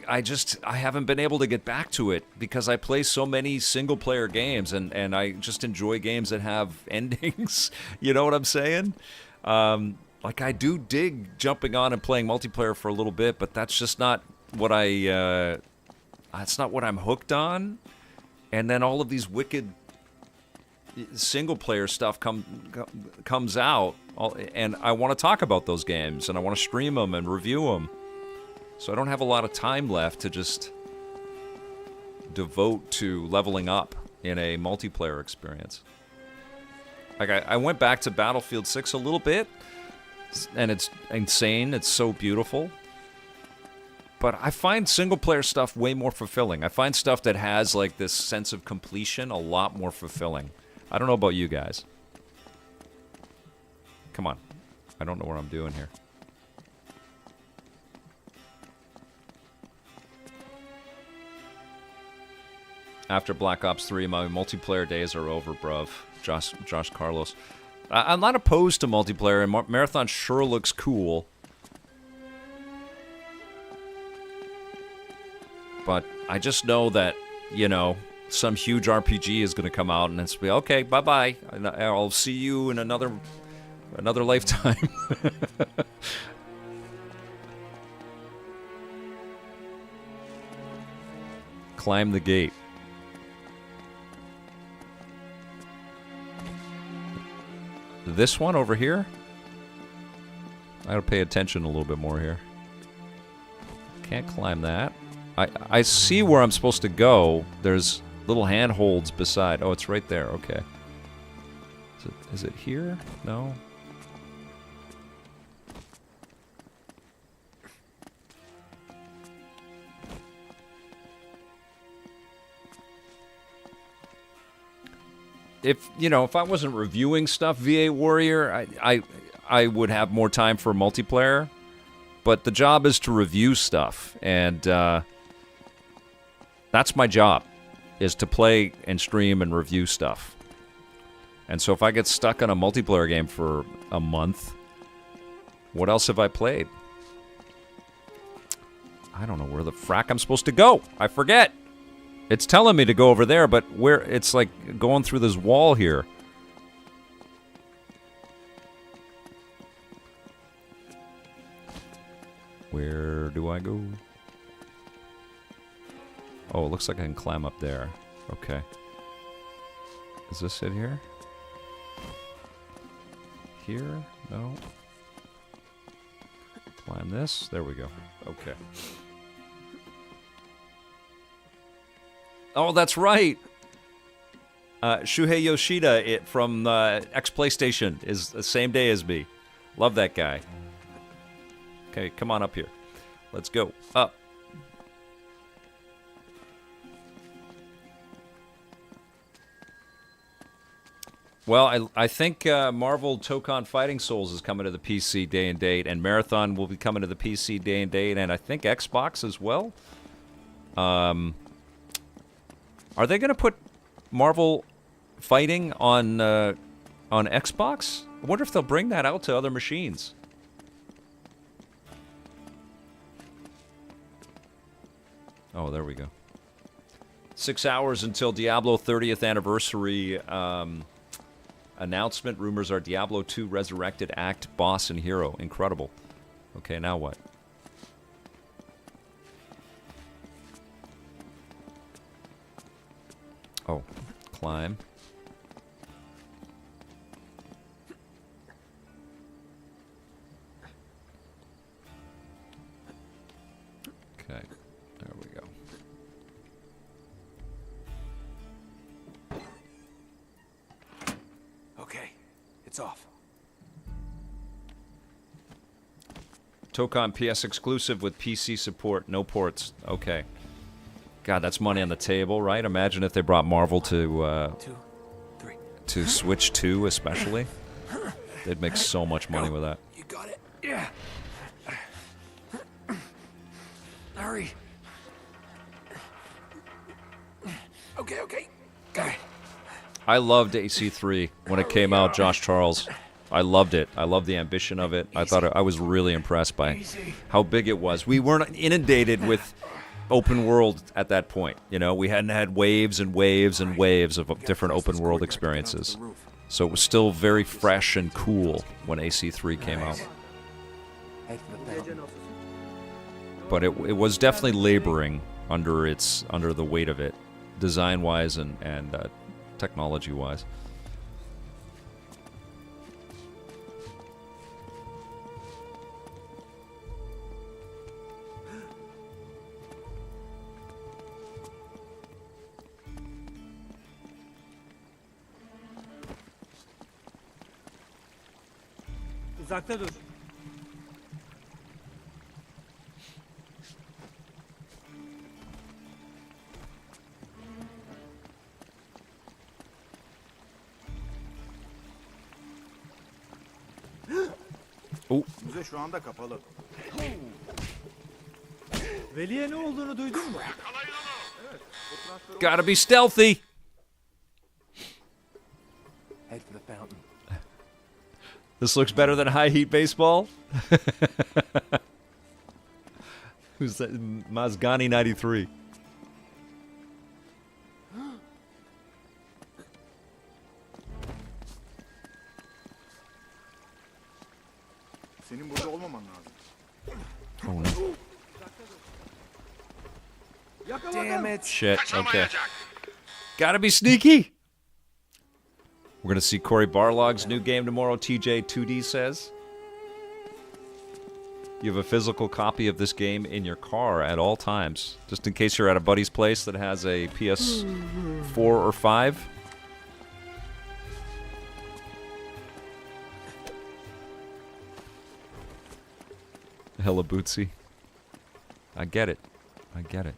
haven't been able to get back to it because I play so many single-player games and I just enjoy games that have endings. You know what I'm saying? Like, I do dig jumping on and playing multiplayer for a little bit, but that's just not what that's not what I'm hooked on. And then all of these wicked single-player stuff comes out, and I want to talk about those games, and I want to stream them and review them. So I don't have a lot of time left to just devote to leveling up in a multiplayer experience. Like, I went back to Battlefield 6 a little bit, and it's insane. It's so beautiful. But I find single-player stuff way more fulfilling. I find stuff that has, like, this sense of completion a lot more fulfilling. I don't know about you guys. Come on. I don't know what I'm doing here. After Black Ops 3, my multiplayer days are over, bruv. Josh Carlos. I'm not opposed to multiplayer, and Marathon sure looks cool. But I just know that, you know, some huge RPG is going to come out, and it's be okay. Bye-bye. I'll see you in another lifetime. Climb the gate. This one over here? I gotta pay attention a little bit more here. Can't climb that. I see where I'm supposed to go. There's little handholds beside. Oh, it's right there. Okay. Is it here? No. If I wasn't reviewing stuff, VA Warrior, I would have more time for multiplayer. But the job is to review stuff, and that's my job, is to play and stream and review stuff. And so if I get stuck on a multiplayer game for a month, what else have I played? I don't know where the frack I'm supposed to go. I forget. It's telling me to go over there, but where it's like going through this wall here. Where do I go? Oh, it looks like I can climb up there. Okay. Is this it here? Here? No. Climb this. There we go. Okay. Oh, that's right. Shuhei Yoshida from X-PlayStation is the same day as me. Love that guy. Okay, come on up here. Let's go. Up. Well, I think Marvel Tokon Fighting Souls is coming to the PC day and date, and Marathon will be coming to the PC day and date, and I think Xbox as well. Are they going to put Marvel Fighting on Xbox? I wonder if they'll bring that out to other machines. Oh, there we go. 6 hours until Diablo 30th anniversary announcement. Rumors are Diablo 2 Resurrected Act, Boss, and Hero. Incredible. Okay, now what? Oh, climb. Okay, there we go. Okay, it's off. Tokon PS exclusive with PC support, no ports. Okay. God, that's money on the table, right? Imagine if they brought Marvel to 2, 3. to Switch 2 especially. They'd make so much money with that. You got it. Yeah. Hurry. Okay. Got it. I loved AC3 when it came out, Josh Charles. I loved it. I loved the ambition of it. I thought I was really impressed by how big it was. We weren't inundated with open world at that point. You know, we hadn't had waves and waves and waves of different open world experiences. So it was still very fresh and cool when AC3 came out. But it was definitely laboring under the weight of it, design-wise and technology-wise. Uzakta dur. Müze şu anda kapalı. Veli'ye ne olduğunu duydun mu? Gotta be stealthy. Head for the fountain. This looks better than high heat baseball. Who's that? Mazgani 93. Senin burada olmaman lazım. Oh no. Damn it. Shit. Okay. Gotta be sneaky. We're gonna see Cory Barlog's new game tomorrow. TJ2D says. You have a physical copy of this game in your car at all times, just in case you're at a buddy's place that has a PS4 or 5. Hella bootsy. I get it. I get it.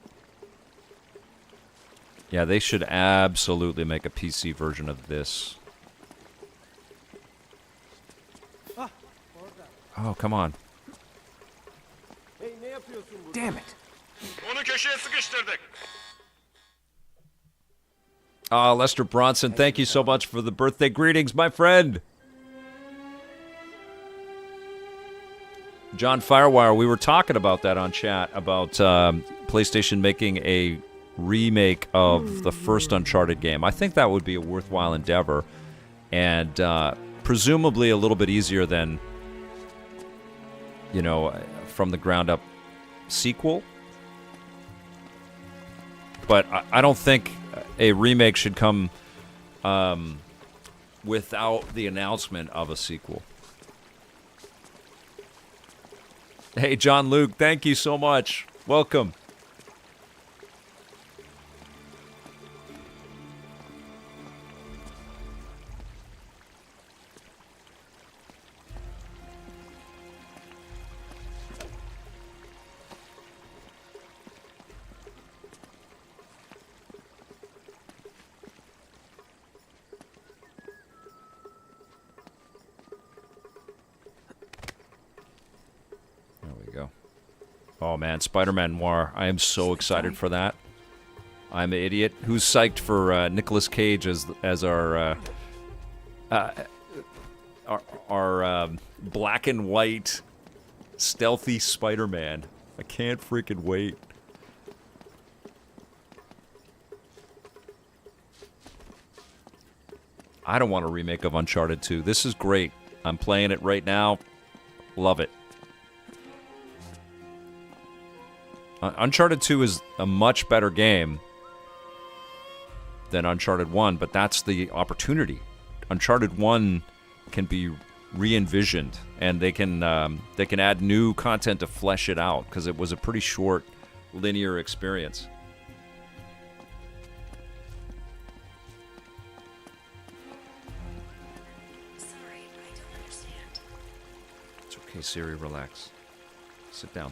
Yeah, they should absolutely make a PC version of this. Oh, come on. Hey ne yapıyorsun burada? Damn it. Onu köşeye sıkıştırdık. Lester Bronson, thank you so much for the birthday greetings, my friend. John Firewire, we were talking about that on chat, about PlayStation making a remake of the first Uncharted game. I think that would be a worthwhile endeavor, and presumably a little bit easier than, you know, from the ground up sequel. But I don't think a remake should come without the announcement of a sequel. Hey, John Luke, thank you so much. Welcome. Oh man, Spider-Man Noir. I am so excited for that. I'm an idiot. Who's psyched for Nicolas Cage as our black and white stealthy Spider-Man? I can't freaking wait. I don't want a remake of Uncharted 2. This is great. I'm playing it right now. Love it. Uncharted 2 is a much better game than Uncharted 1, but that's the opportunity. Uncharted 1 can be re-envisioned, and they can add new content to flesh it out, because it was a pretty short, linear experience. Sorry, I don't understand. It's okay, Siri, relax. Sit down.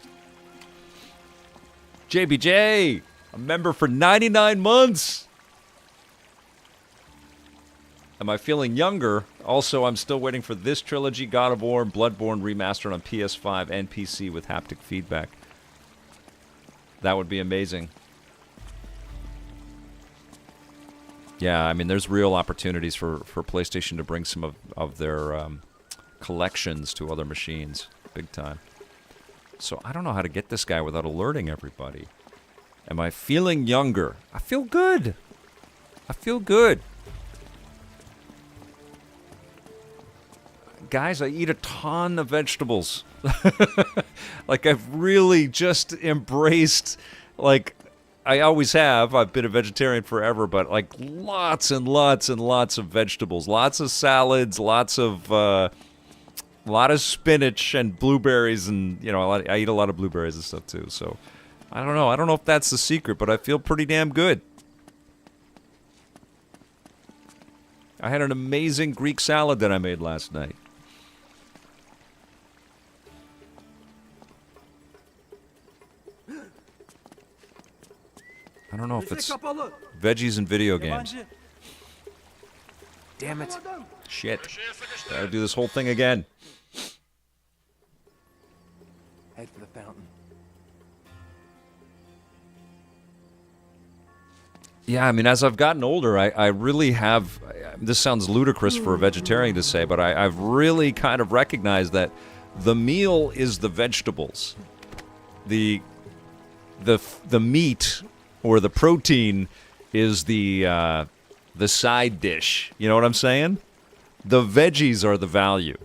JBJ, a member for 99 months. Am I feeling younger? Also, I'm still waiting for this trilogy, God of War and Bloodborne remastered on PS5 and PC with haptic feedback. That would be amazing. Yeah, I mean, there's real opportunities for PlayStation to bring some of their collections to other machines. Big time. So I don't know how to get this guy without alerting everybody. Am I feeling younger? I feel good. I feel good. Guys, I eat a ton of vegetables. Like, I've really just embraced, like, I always have. I've been a vegetarian forever, but, like, lots and lots and lots of vegetables. Lots of salads, lots of... a lot of spinach and blueberries, and you know, I eat a lot of blueberries and stuff too. So, I don't know. I don't know if that's the secret, but I feel pretty damn good. I had an amazing Greek salad that I made last night. I don't know if it's kapalı. veggies in video games. Yabancı. Damn it. Shit. Gotta do this whole thing again. Head for the fountain. Yeah, I mean, as I've gotten older, I really have. This sounds ludicrous for a vegetarian to say, but I've really kind of recognized that the meal is the vegetables. The meat or the protein is the side dish. You know what I'm saying? The veggies are the value.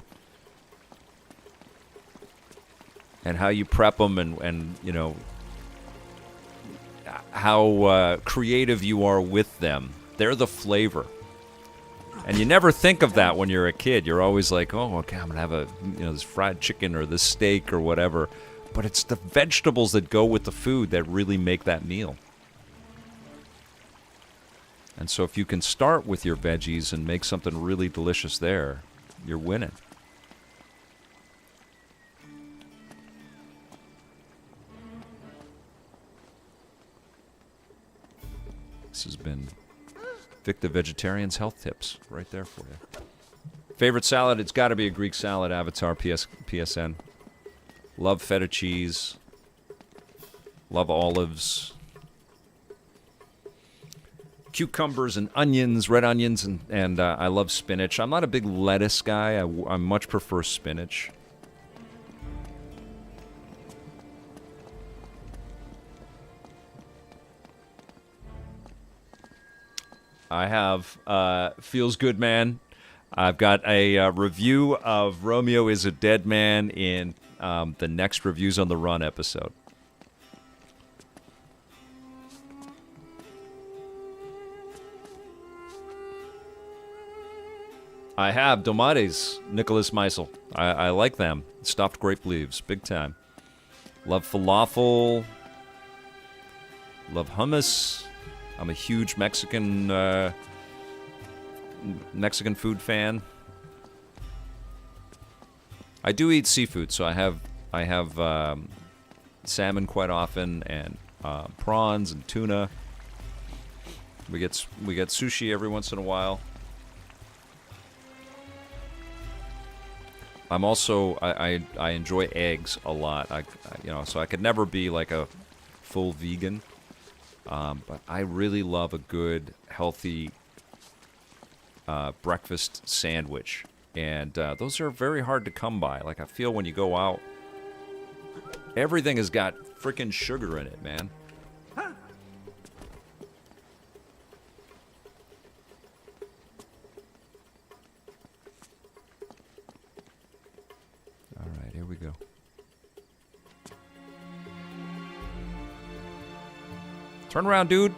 And how you prep them and you know, how creative you are with them. They're the flavor. And you never think of that when you're a kid. You're always like, oh, okay, I'm going to have this fried chicken or this steak or whatever. But it's the vegetables that go with the food that really make that meal. And so if you can start with your veggies and make something really delicious there, you're winning. This has been Vic the Vegetarian's Health Tips right there for you. Favorite salad? It's got to be a Greek salad, Avatar PSN. Love feta cheese. Love olives. Cucumbers and onions, red onions, and I love spinach. I'm not a big lettuce guy. I much prefer spinach. I have Feels Good Man. I've got a review of Romeo is a Dead Man in the next Reviews on the Run episode. I have Domates, Nicholas Meisel. I like them. Stuffed grape leaves, big time. Love falafel. Love hummus. I'm a huge Mexican food fan. I do eat seafood, so I have salmon quite often, and prawns and tuna. We get sushi every once in a while. I'm also I enjoy eggs a lot. So I could never be like a full vegan. But I really love a good, healthy breakfast sandwich. And those are very hard to come by. Like, I feel when you go out, everything has got freaking sugar in it, man. All right, here we go. Turn around, dude.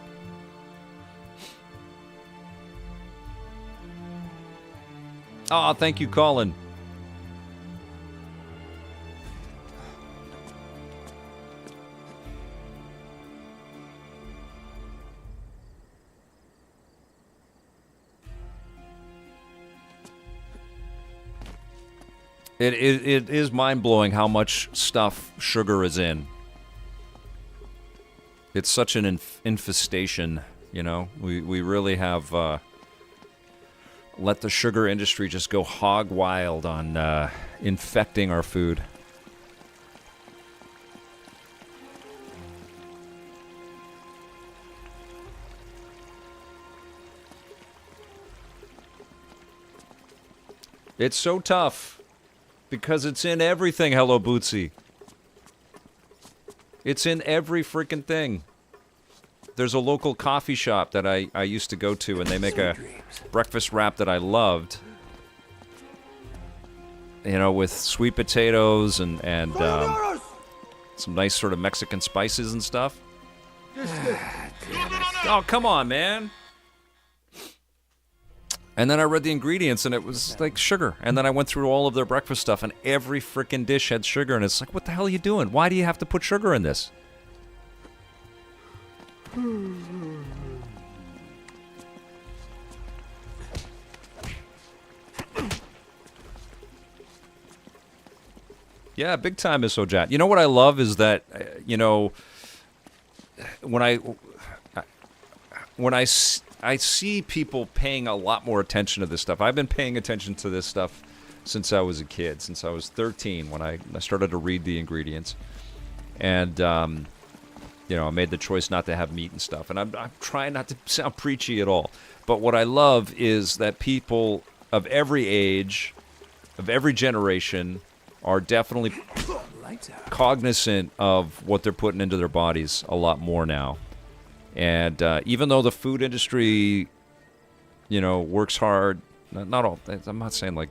Oh, thank you, Colin. It is mind-blowing how much stuff sugar is in. It's such an infestation, you know. We really have let the sugar industry just go hog wild on infecting our food. It's so tough because it's in everything. Hello, Bootsy. It's in every freaking thing. There's a local coffee shop that I used to go to, and they make a breakfast wrap that I loved. You know, with sweet potatoes and some nice sort of Mexican spices and stuff. Oh, come on, man. And then I read the ingredients, and it was like sugar. And then I went through all of their breakfast stuff, and every freaking dish had sugar. And it's like, what the hell are you doing? Why do you have to put sugar in this? Yeah, big time, Miss Ojat. You know what I love is that, you know, when when I see people paying a lot more attention to this stuff. I've been paying attention to this stuff since I was a kid, since I was 13 when I started to read the ingredients. And, you know, I made the choice not to have meat and stuff. And I'm trying not to sound preachy at all. But what I love is that people of every age, of every generation, are definitely cognizant of what they're putting into their bodies a lot more now. And even though the food industry, you know, works hard, not all, I'm not saying like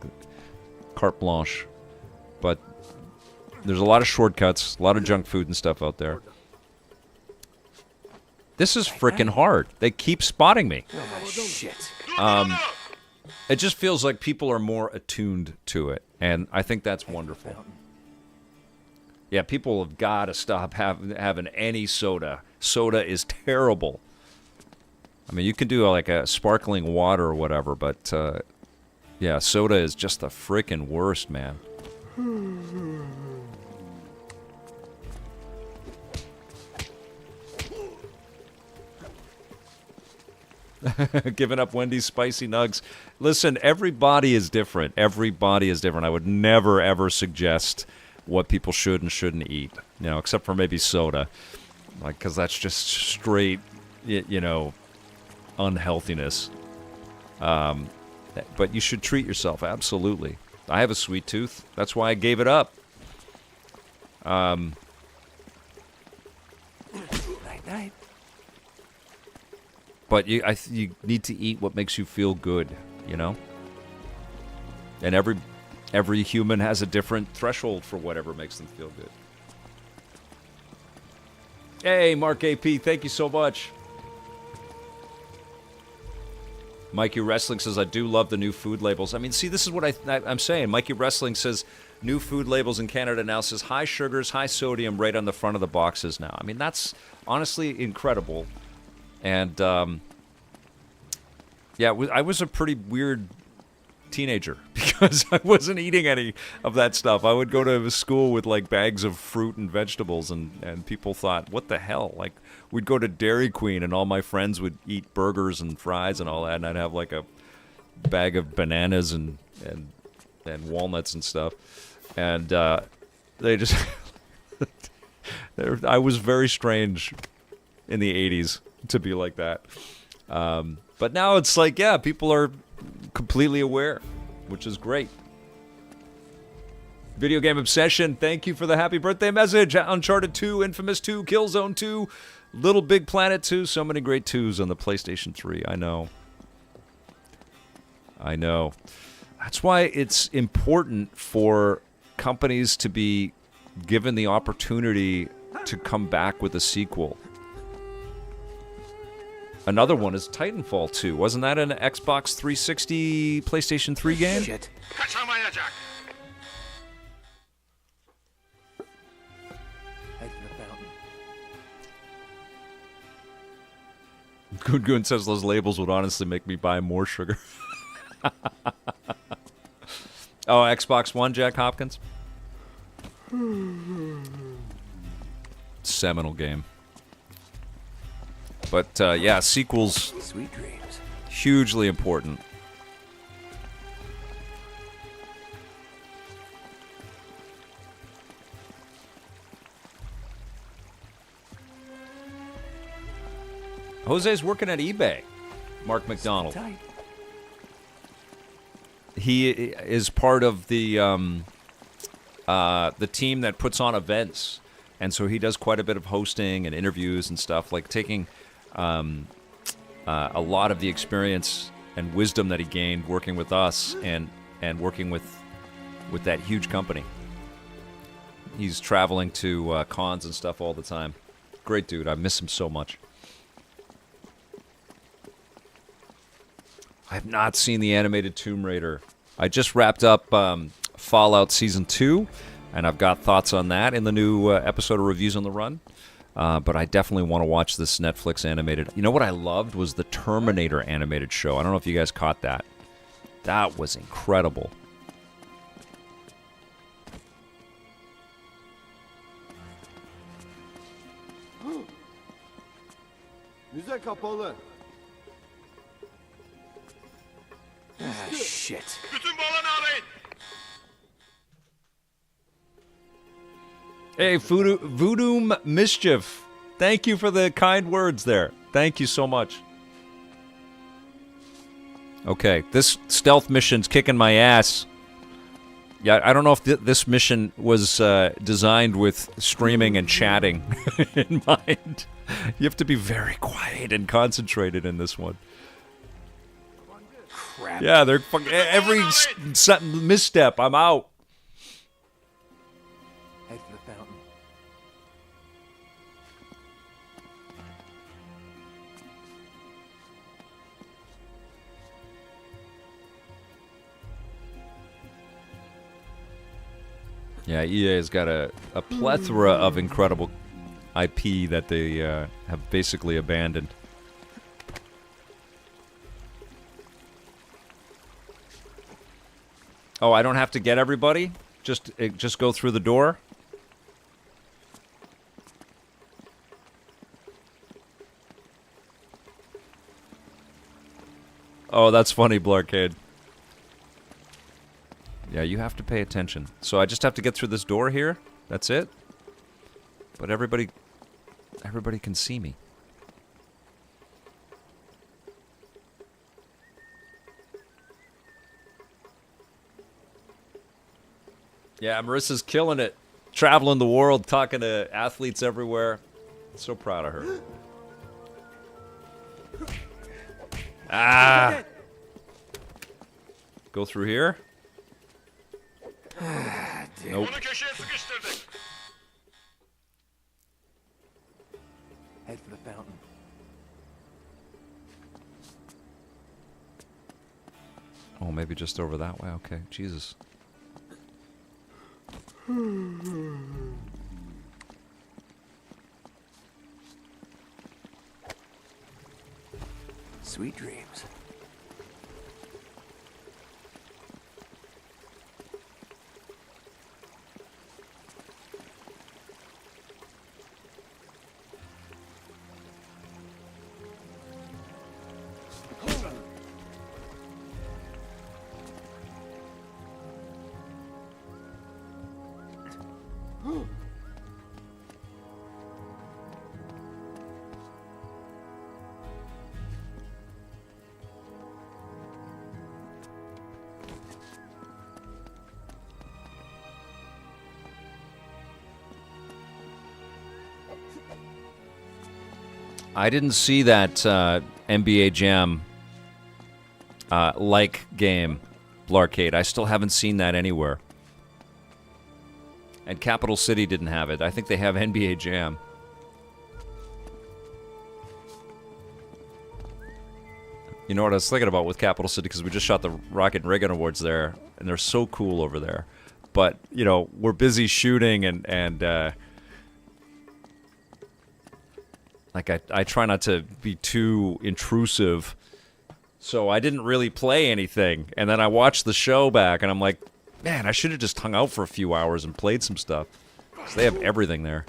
carte blanche, but there's a lot of shortcuts, a lot of junk food and stuff out there. This is freaking hard. They keep spotting me. Oh, shit. It just feels like people are more attuned to it, and I think that's wonderful. Yeah, people have got to stop having any soda. Soda is terrible. I mean, you can do like a sparkling water or whatever, but yeah, soda is just the freaking worst, man. Giving up Wendy's spicy nugs. Listen, everybody is different. Everybody is different. I would never, ever suggest what people should and shouldn't eat, you know, except for maybe soda. Like, because that's just straight, you know, unhealthiness. But you should treat yourself, absolutely. I have a sweet tooth. That's why I gave it up. Night, night. But you need to eat what makes you feel good, you know? And every human has a different threshold for whatever makes them feel good. Hey, Mark AP, thank you so much. Mikey Wrestling says, I do love the new food labels. I mean, see, this is what I'm saying. Mikey Wrestling says, new food labels in Canada now says high sugars, high sodium right on the front of the boxes now. I mean, that's honestly incredible. And, yeah, I was a pretty weird teenager because I wasn't eating any of that stuff. I would go to school with, like, bags of fruit and vegetables, and people thought, what the hell? Like, we'd go to Dairy Queen, and all my friends would eat burgers and fries and all that, and I'd have, like, a bag of bananas and walnuts and stuff. And they just... I was very strange in the 80s to be like that. But now it's like, yeah, people are completely aware, which is great. Video Game Obsession, thank you for the happy birthday message. Uncharted 2, Infamous 2, Killzone 2, Little Big Planet 2, so many great 2s on the PlayStation 3. I know. That's why it's important for companies to be given the opportunity to come back with a sequel. Another one is Titanfall 2. Wasn't that an Xbox 360, PlayStation 3 game? Shit. Kaçamayacak. Head for the fountain. Goon Goon says those labels would honestly make me buy more sugar. Oh, Xbox One, Jack Hopkins? Seminal game. But, yeah, sequels, Sweet dreams. hugely important. Jose's working at eBay, Mark McDonald. Tight. He is part of the team that puts on events, and so he does quite a bit of hosting and interviews and stuff, like taking a lot of the experience and wisdom that he gained working with us and working with that huge company. He's traveling to cons and stuff all the time. Great dude. I miss him so much. I have not seen the animated Tomb Raider. I just wrapped up Fallout Season 2, and I've got thoughts on that in the new episode of Reviews on the Run. But I definitely want to watch this Netflix animated. You know what I loved was the Terminator animated show. I don't know if you guys caught that. That was incredible. Müze kapalı. Shit. Bütün balonu arayın. Hey, Voodoo Mischief. Thank you for the kind words there. Thank you so much. Okay, this stealth mission's kicking my ass. Yeah, I don't know if this mission was designed with streaming and chatting in mind. You have to be very quiet and concentrated in this one. Crap. Yeah, they're every misstep, I'm out. Head for the fountain. Yeah, EA has got a plethora of incredible IP that they have basically abandoned. Oh, I don't have to get everybody? Just go through the door? Oh, that's funny, Blarcade. Yeah, you have to pay attention. So I just have to get through this door here? That's it? But everybody can see me. Yeah, Marissa's killing it. Traveling the world, talking to athletes everywhere. So proud of her. Ah! Go through here? Nope. Onu köşeye sıkıştırdık. Head for the fountain. Oh, maybe just over that way. Okay, Jesus. Sweet dreams. I didn't see that NBA Jam like game, Blarcade. I still haven't seen that anywhere. And Capital City didn't have it. I think they have NBA Jam. You know what I was thinking about with Capital City, because we just shot the Rocket and Reagan Awards there, and they're so cool over there. But, you know, we're busy shooting and like, I try not to be too intrusive, so I didn't really play anything. And then I watched the show back, and I'm like, man, I should have just hung out for a few hours and played some stuff. 'Cause they have everything there.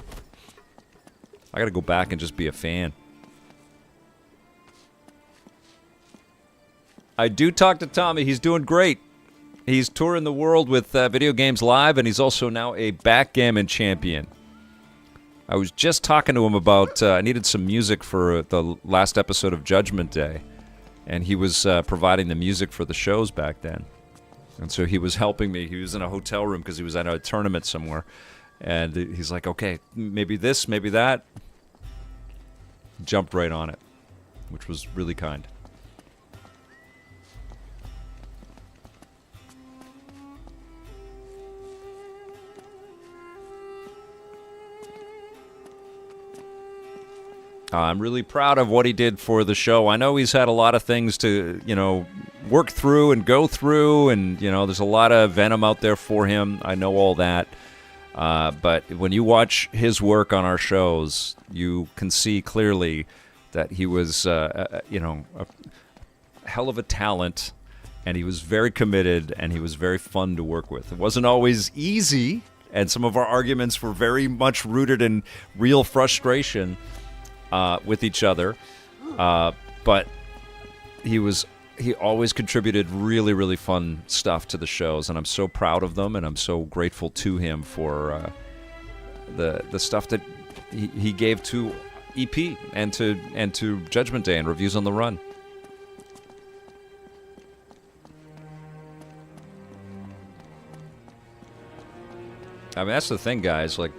I gotta go back and just be a fan. I do talk to Tommy. He's doing great. He's touring the world with Video Games Live, and he's also now a backgammon champion. I was just talking to him about I needed some music for the last episode of Judgment Day, and he was providing the music for the shows back then. And so he was helping me. He was in a hotel room because he was at a tournament somewhere, and he's like, okay, maybe this, maybe that. Jumped right on it, which was really kind. I'm really proud of what he did for the show. I know he's had a lot of things to, you know, work through and go through, and, you know, there's a lot of venom out there for him. I know all that. But when you watch his work on our shows, you can see clearly that he was, you know, a hell of a talent, and he was very committed, and he was very fun to work with. It wasn't always easy, and some of our arguments were very much rooted in real frustration with each other, but he he always contributed really, really fun stuff to the shows, and I'm so proud of them, and I'm so grateful to him for the stuff that he gave to EP and to Judgment Day and Reviews on the Run. I mean, that's the thing, guys. Like,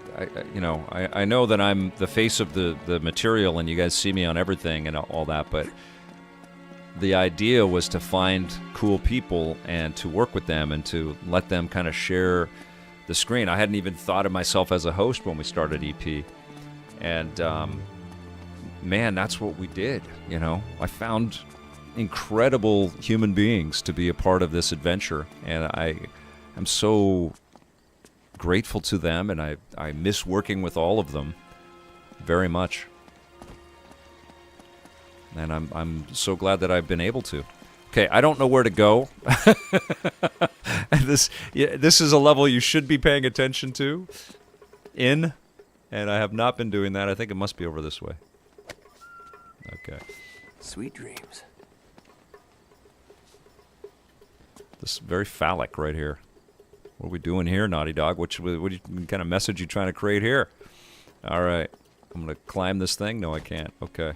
I know that I'm the face of the material, and you guys see me on everything and all that, but the idea was to find cool people and to work with them and to let them kind of share the screen. I hadn't even thought of myself as a host when we started EP, and man, that's what we did. I found incredible human beings to be a part of this adventure, and I'm so grateful to them, and I miss working with all of them very much. And I'm so glad that I've been able to. Okay, I don't know where to go. This is a level you should be paying attention to and I have not been doing that. I think it must be over this way. Okay. Sweet dreams. This is very phallic right here. What are we doing here, Naughty Dog? What kind of message you trying to create here? All right. I'm going to climb this thing? No, I can't. Okay.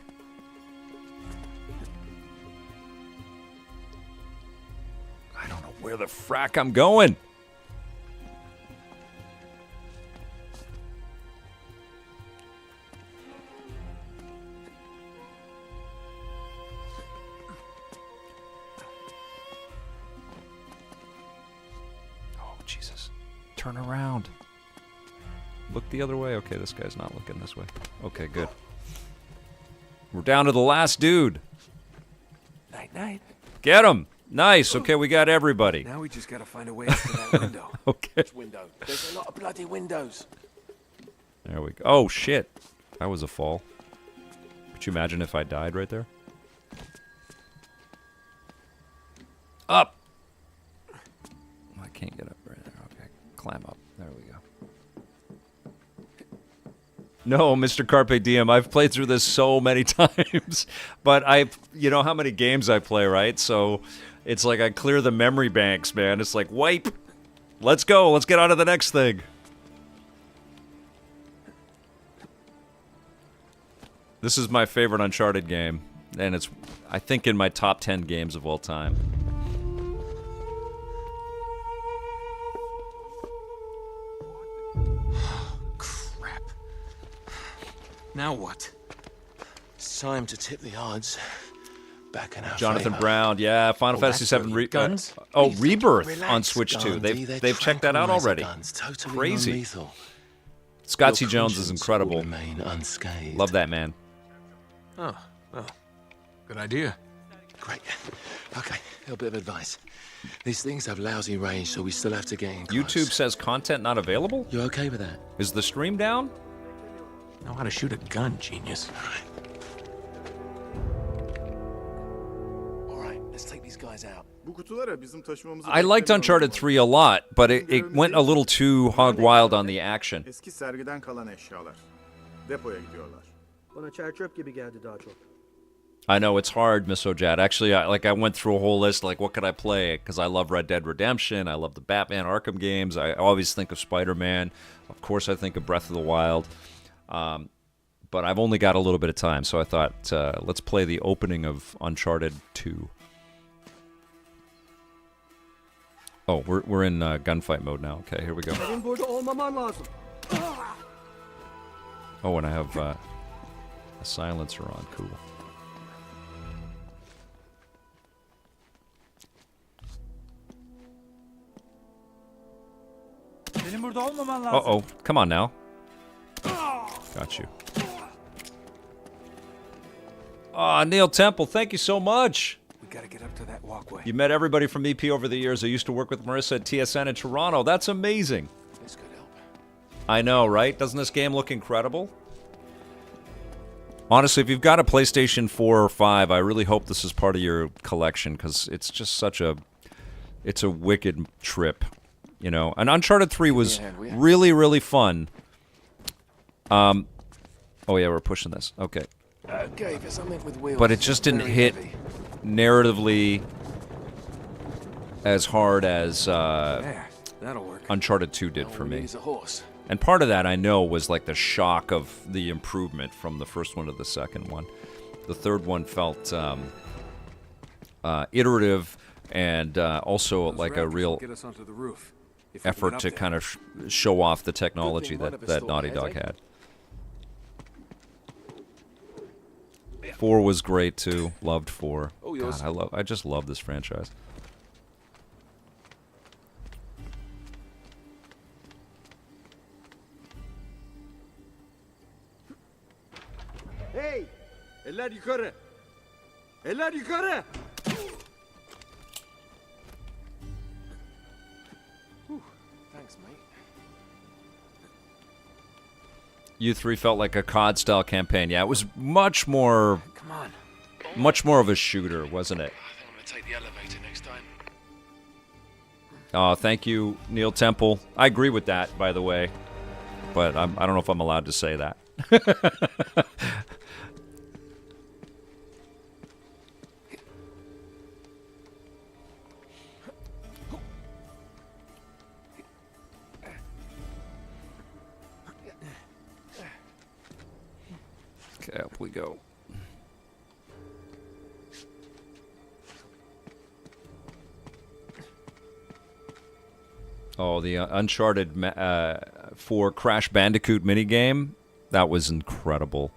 I don't know where the frack I'm going. Jesus. Turn around. Look the other way. Okay, this guy's not looking this way. Okay, good. We're down to the last dude. Night, night. Get him. Nice. Okay, we got everybody. Now we just gotta find a way up to that window. Okay. Which window? There's a lot of bloody windows. There we go. Oh, shit. That was a fall. Could you imagine if I died right there? Up. I can't get up right there. Okay. Climb up. There we go. No, Mr. Carpe Diem, I've played through this so many times, but you know how many games I play, right? So it's like I clear the memory banks, man. It's like, wipe. Let's go. Let's get on to the next thing. This is my favorite Uncharted game, and it's, I think, in my top 10 games of all time. Crap. Now what? It's time to tip the odds back in our Jonathan favor. Brown, yeah, Final Fantasy VII guns? Rebirth Relax, on Switch 2. Gandhi. They've checked that out already. Guns, totally Crazy. non-lethal. Scott C. Your Jones is conscience incredible. will remain unscathed. Love that man. Oh, well, good idea. Great. Okay, a little bit of advice. These things have lousy range, so we still have to get in close. YouTube says content not available? You okay with that? Is the stream down? Know how to shoot a gun, genius. All right, let's take these guys out. I liked Uncharted 3 a lot, but it went a little too hog wild on the action. Eski sergiden kalan eşyalar. Depoya gidiyorlar. Bana çer çöp gibi geldi daha çok. I know, it's hard, Miss Ojad. Actually, I went through a whole list, like, what could I play? Because I love Red Dead Redemption, I love the Batman Arkham games, I always think of Spider-Man, of course I think of Breath of the Wild, but I've only got a little bit of time, so I thought, let's play the opening of Uncharted 2. Oh, we're in gunfight mode now. Okay, here we go. Benim burada olmaman lazım. Oh, and I have a silencer on. Cool. Benim burada olmaman lazım. Uh-oh. Come on now. Got you. Ah, Neil Temple, thank you so much. We gotta get up to that walkway. You met everybody from EP over the years. I used to work with Marissa at TSN in Toronto. That's amazing. This could help. I know, right? Doesn't this game look incredible? Honestly, if you've got a PlayStation 4 or 5, I really hope this is part of your collection, because it's just such a... It's a wicked trip, you know? And Uncharted 3 was really, really fun. Oh, yeah, we're pushing this. Okay. Okay, for something with wheels. But it just didn't very hit heavy. narratively as hard as There, that'll work. Uncharted 2 did All for we need me. is a horse. And part of that, I know, was like the shock of the improvement from the first one to the second one. The third one felt iterative and also Those like a raptors real will get us onto the roof. If we can effort get up to there. kind of show off the technology Good thing one of that, us that thought Naughty ahead, Dog eh? had. 4 was great too. Loved 4. Oh, yours. God, I just love this franchise. Hey! Eller yukarı! Eller yukarı! Thanks, mate. You 3 felt like a COD style campaign. Yeah, it was much more Come on. of a shooter, wasn't it? I think I'm gonna take the elevator next time. Oh, thank you, Neil Temple. I agree with that, by the way. But I don't know if I'm allowed to say that. Okay, up we go. Oh, the Uncharted 4 Crash Bandicoot minigame. That was incredible.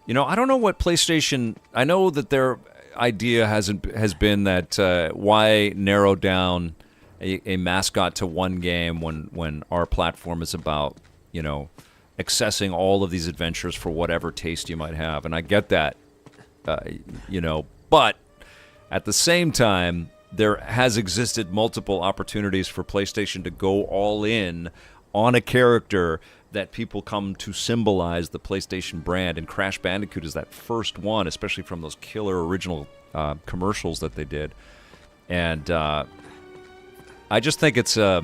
You know, I don't know what PlayStation... I know that their idea has been that why narrow down a mascot to one game when our platform is about, you know, accessing all of these adventures for whatever taste you might have. And I get that, you know, but at the same time, there has existed multiple opportunities for PlayStation to go all in on a character that people come to symbolize the PlayStation brand, and Crash Bandicoot is that first one, especially from those killer original commercials that they did. And I just think it's a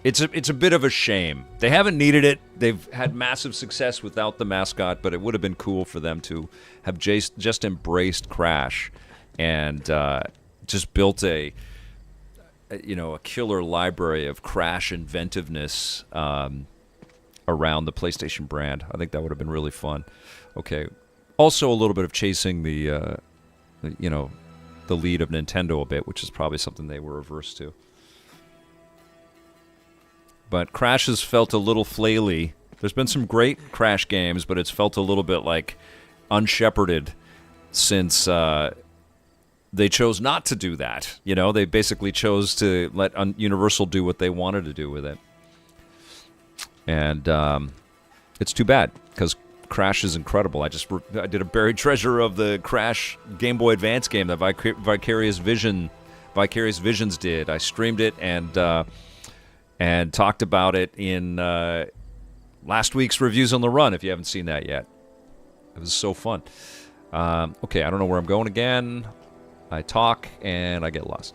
bit of a shame. They haven't needed it. They've had massive success without the mascot, but it would have been cool for them to have just embraced Crash and just built a killer library of Crash inventiveness around the PlayStation brand. I think that would have been really fun. Okay. Also, a little bit of chasing the lead of Nintendo a bit, which is probably something they were averse to. But Crash has felt a little flaily. There's been some great Crash games, but it's felt a little bit like unshepherded since they chose not to do that. You know, they basically chose to let Universal do what they wanted to do with it. And it's too bad, because Crash is incredible. I did a buried treasure of the Crash Game Boy Advance game that Vicarious Visions did. I streamed it and talked about it in last week's Reviews on the Run, if you haven't seen that yet. It was so fun. Okay, I don't know where I'm going again. I talk, and I get lost.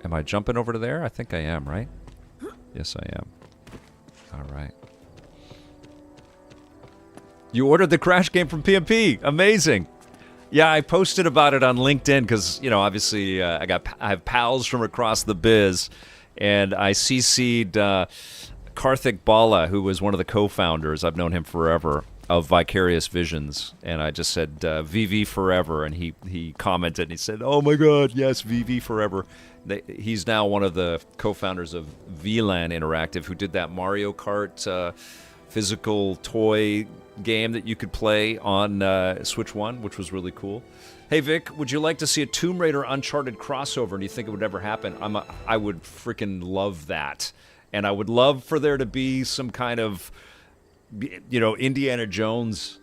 Am I jumping over to there? I think I am, right? Yes, I am. All right. You ordered the Crash game from PMP. Amazing. Yeah, I posted about it on LinkedIn because, you know, obviously I have pals from across the biz, and I CC'd Karthik Bala, who was one of the co-founders. I've known him forever, of Vicarious Visions, and I just said VV forever, and he commented and he said, "Oh my God, yes, VV forever." He's now one of the co-founders of VLAN Interactive, who did that Mario Kart physical toy game that you could play on Switch 1, which was really cool. Hey Vic, would you like to see a Tomb Raider Uncharted crossover? And do you think it would ever happen? I would freaking love that, and I would love for there to be some kind of, you know, Indiana Jones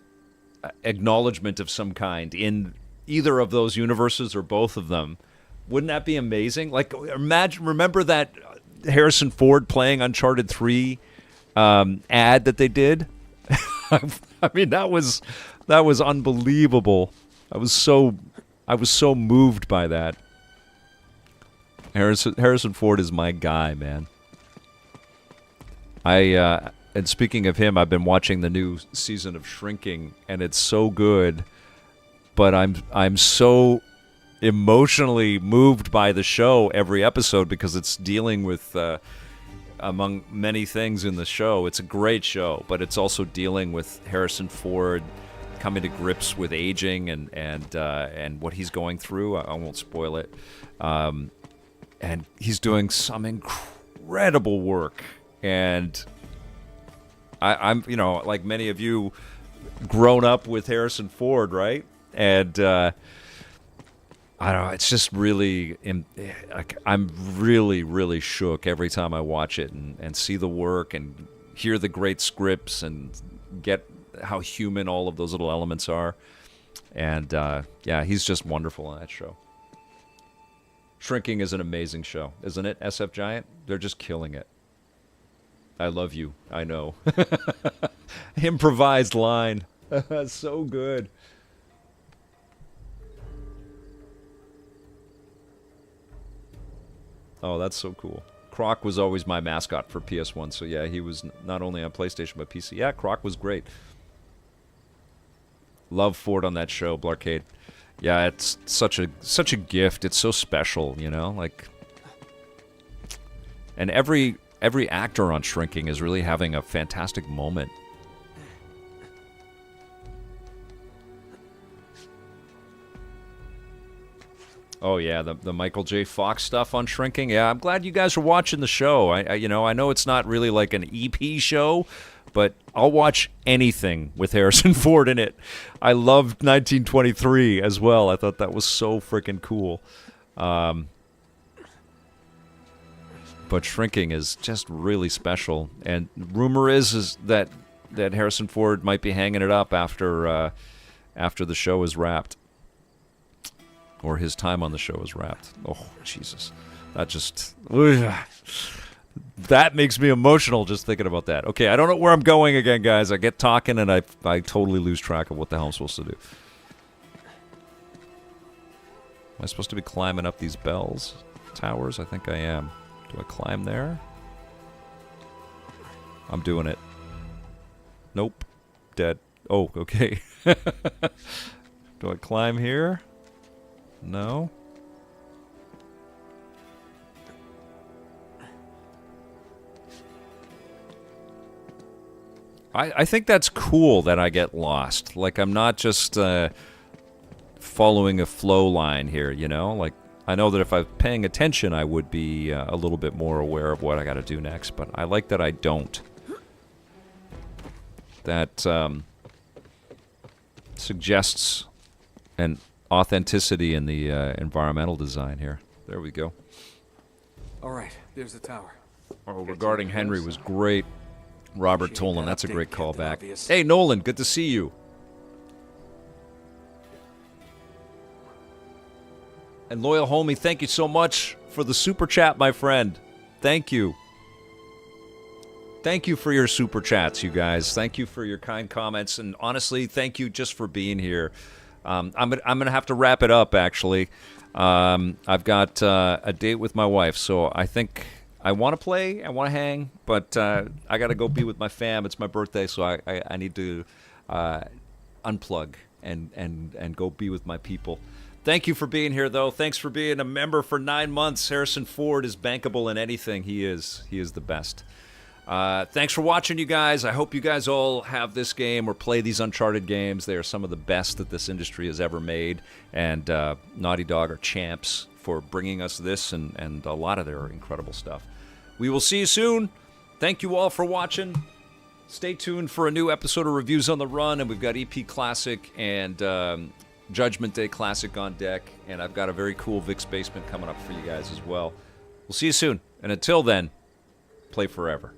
acknowledgement of some kind in either of those universes or both of them. Wouldn't that be amazing? Like, remember that Harrison Ford playing Uncharted 3 ad that they did? I mean, that was unbelievable. I was so moved by that. Harrison Ford is my guy, man. And speaking of him, I've been watching the new season of Shrinking, and it's so good. But I'm so emotionally moved by the show every episode because it's dealing with, among many things in the show, it's a great show, but it's also dealing with Harrison Ford coming to grips with aging and what he's going through. I won't spoil it. And he's doing some incredible work. And I'm, like many of you, grown up with Harrison Ford, right? And I don't know, it's just really, I'm really, really shook every time I watch it and see the work and hear the great scripts and get how human all of those little elements are. And yeah, he's just wonderful on that show. Shrinking is an amazing show, isn't it, SF Giant? They're just killing it. I love you, I know. Improvised line. So good. Oh, that's so cool. Croc was always my mascot for PS1, so yeah, he was not only on PlayStation but PC. Yeah, Croc was great. Love Ford on that show, Blarcade. Yeah, it's such a gift. It's so special, like. And every actor on Shrinking is really having a fantastic moment. Oh yeah, the Michael J. Fox stuff on Shrinking. Yeah, I'm glad you guys are watching the show. I know it's not really like an EP show, but I'll watch anything with Harrison Ford in it. I loved 1923 as well. I thought that was so freaking cool. But Shrinking is just really special. And rumor is that Harrison Ford might be hanging it up after the show is wrapped. Or his time on the show is wrapped. Oh, Jesus. That just... That makes me emotional just thinking about that. Okay, I don't know where I'm going again, guys. I get talking and I totally lose track of what the hell I'm supposed to do. Am I supposed to be climbing up these bells towers? I think I am. Do I climb there? I'm doing it. Nope. Dead. Oh, okay. Do I climb here? No. I think that's cool that I get lost. Like, I'm not just following a flow line here, Like, I know that if I was paying attention, I would be a little bit more aware of what I got to do next, but I like that I don't. That suggests an authenticity in the environmental design here. There we go. All right, there's the tower. Oh, regarding Henry was great. Robert Tolan, that's a great callback. Hey, Nolan, good to see you. And Loyal Homie, thank you so much for the super chat, my friend. Thank you. Thank you for your super chats, you guys. Thank you for your kind comments. And honestly, thank you just for being here. I'm gonna have to wrap it up, actually. I've got a date with my wife, so I think I want to play, I want to hang, but I got to go be with my fam. It's my birthday, so I need to unplug and go be with my people. Thank you for being here, though. Thanks for being a member for 9 months. Harrison Ford is bankable in anything. He is the best. Thanks for watching, you guys. I hope you guys all have this game or play these Uncharted games. They are some of the best that this industry has ever made, and Naughty Dog are champs for bringing us this and a lot of their incredible stuff. We will see you soon. Thank you all for watching. Stay tuned for a new episode of Reviews on the Run, and we've got EP Classic and Judgment Day Classic on deck, and I've got a very cool Vic's Basement coming up for you guys as well. We'll see you soon, and until then, play forever.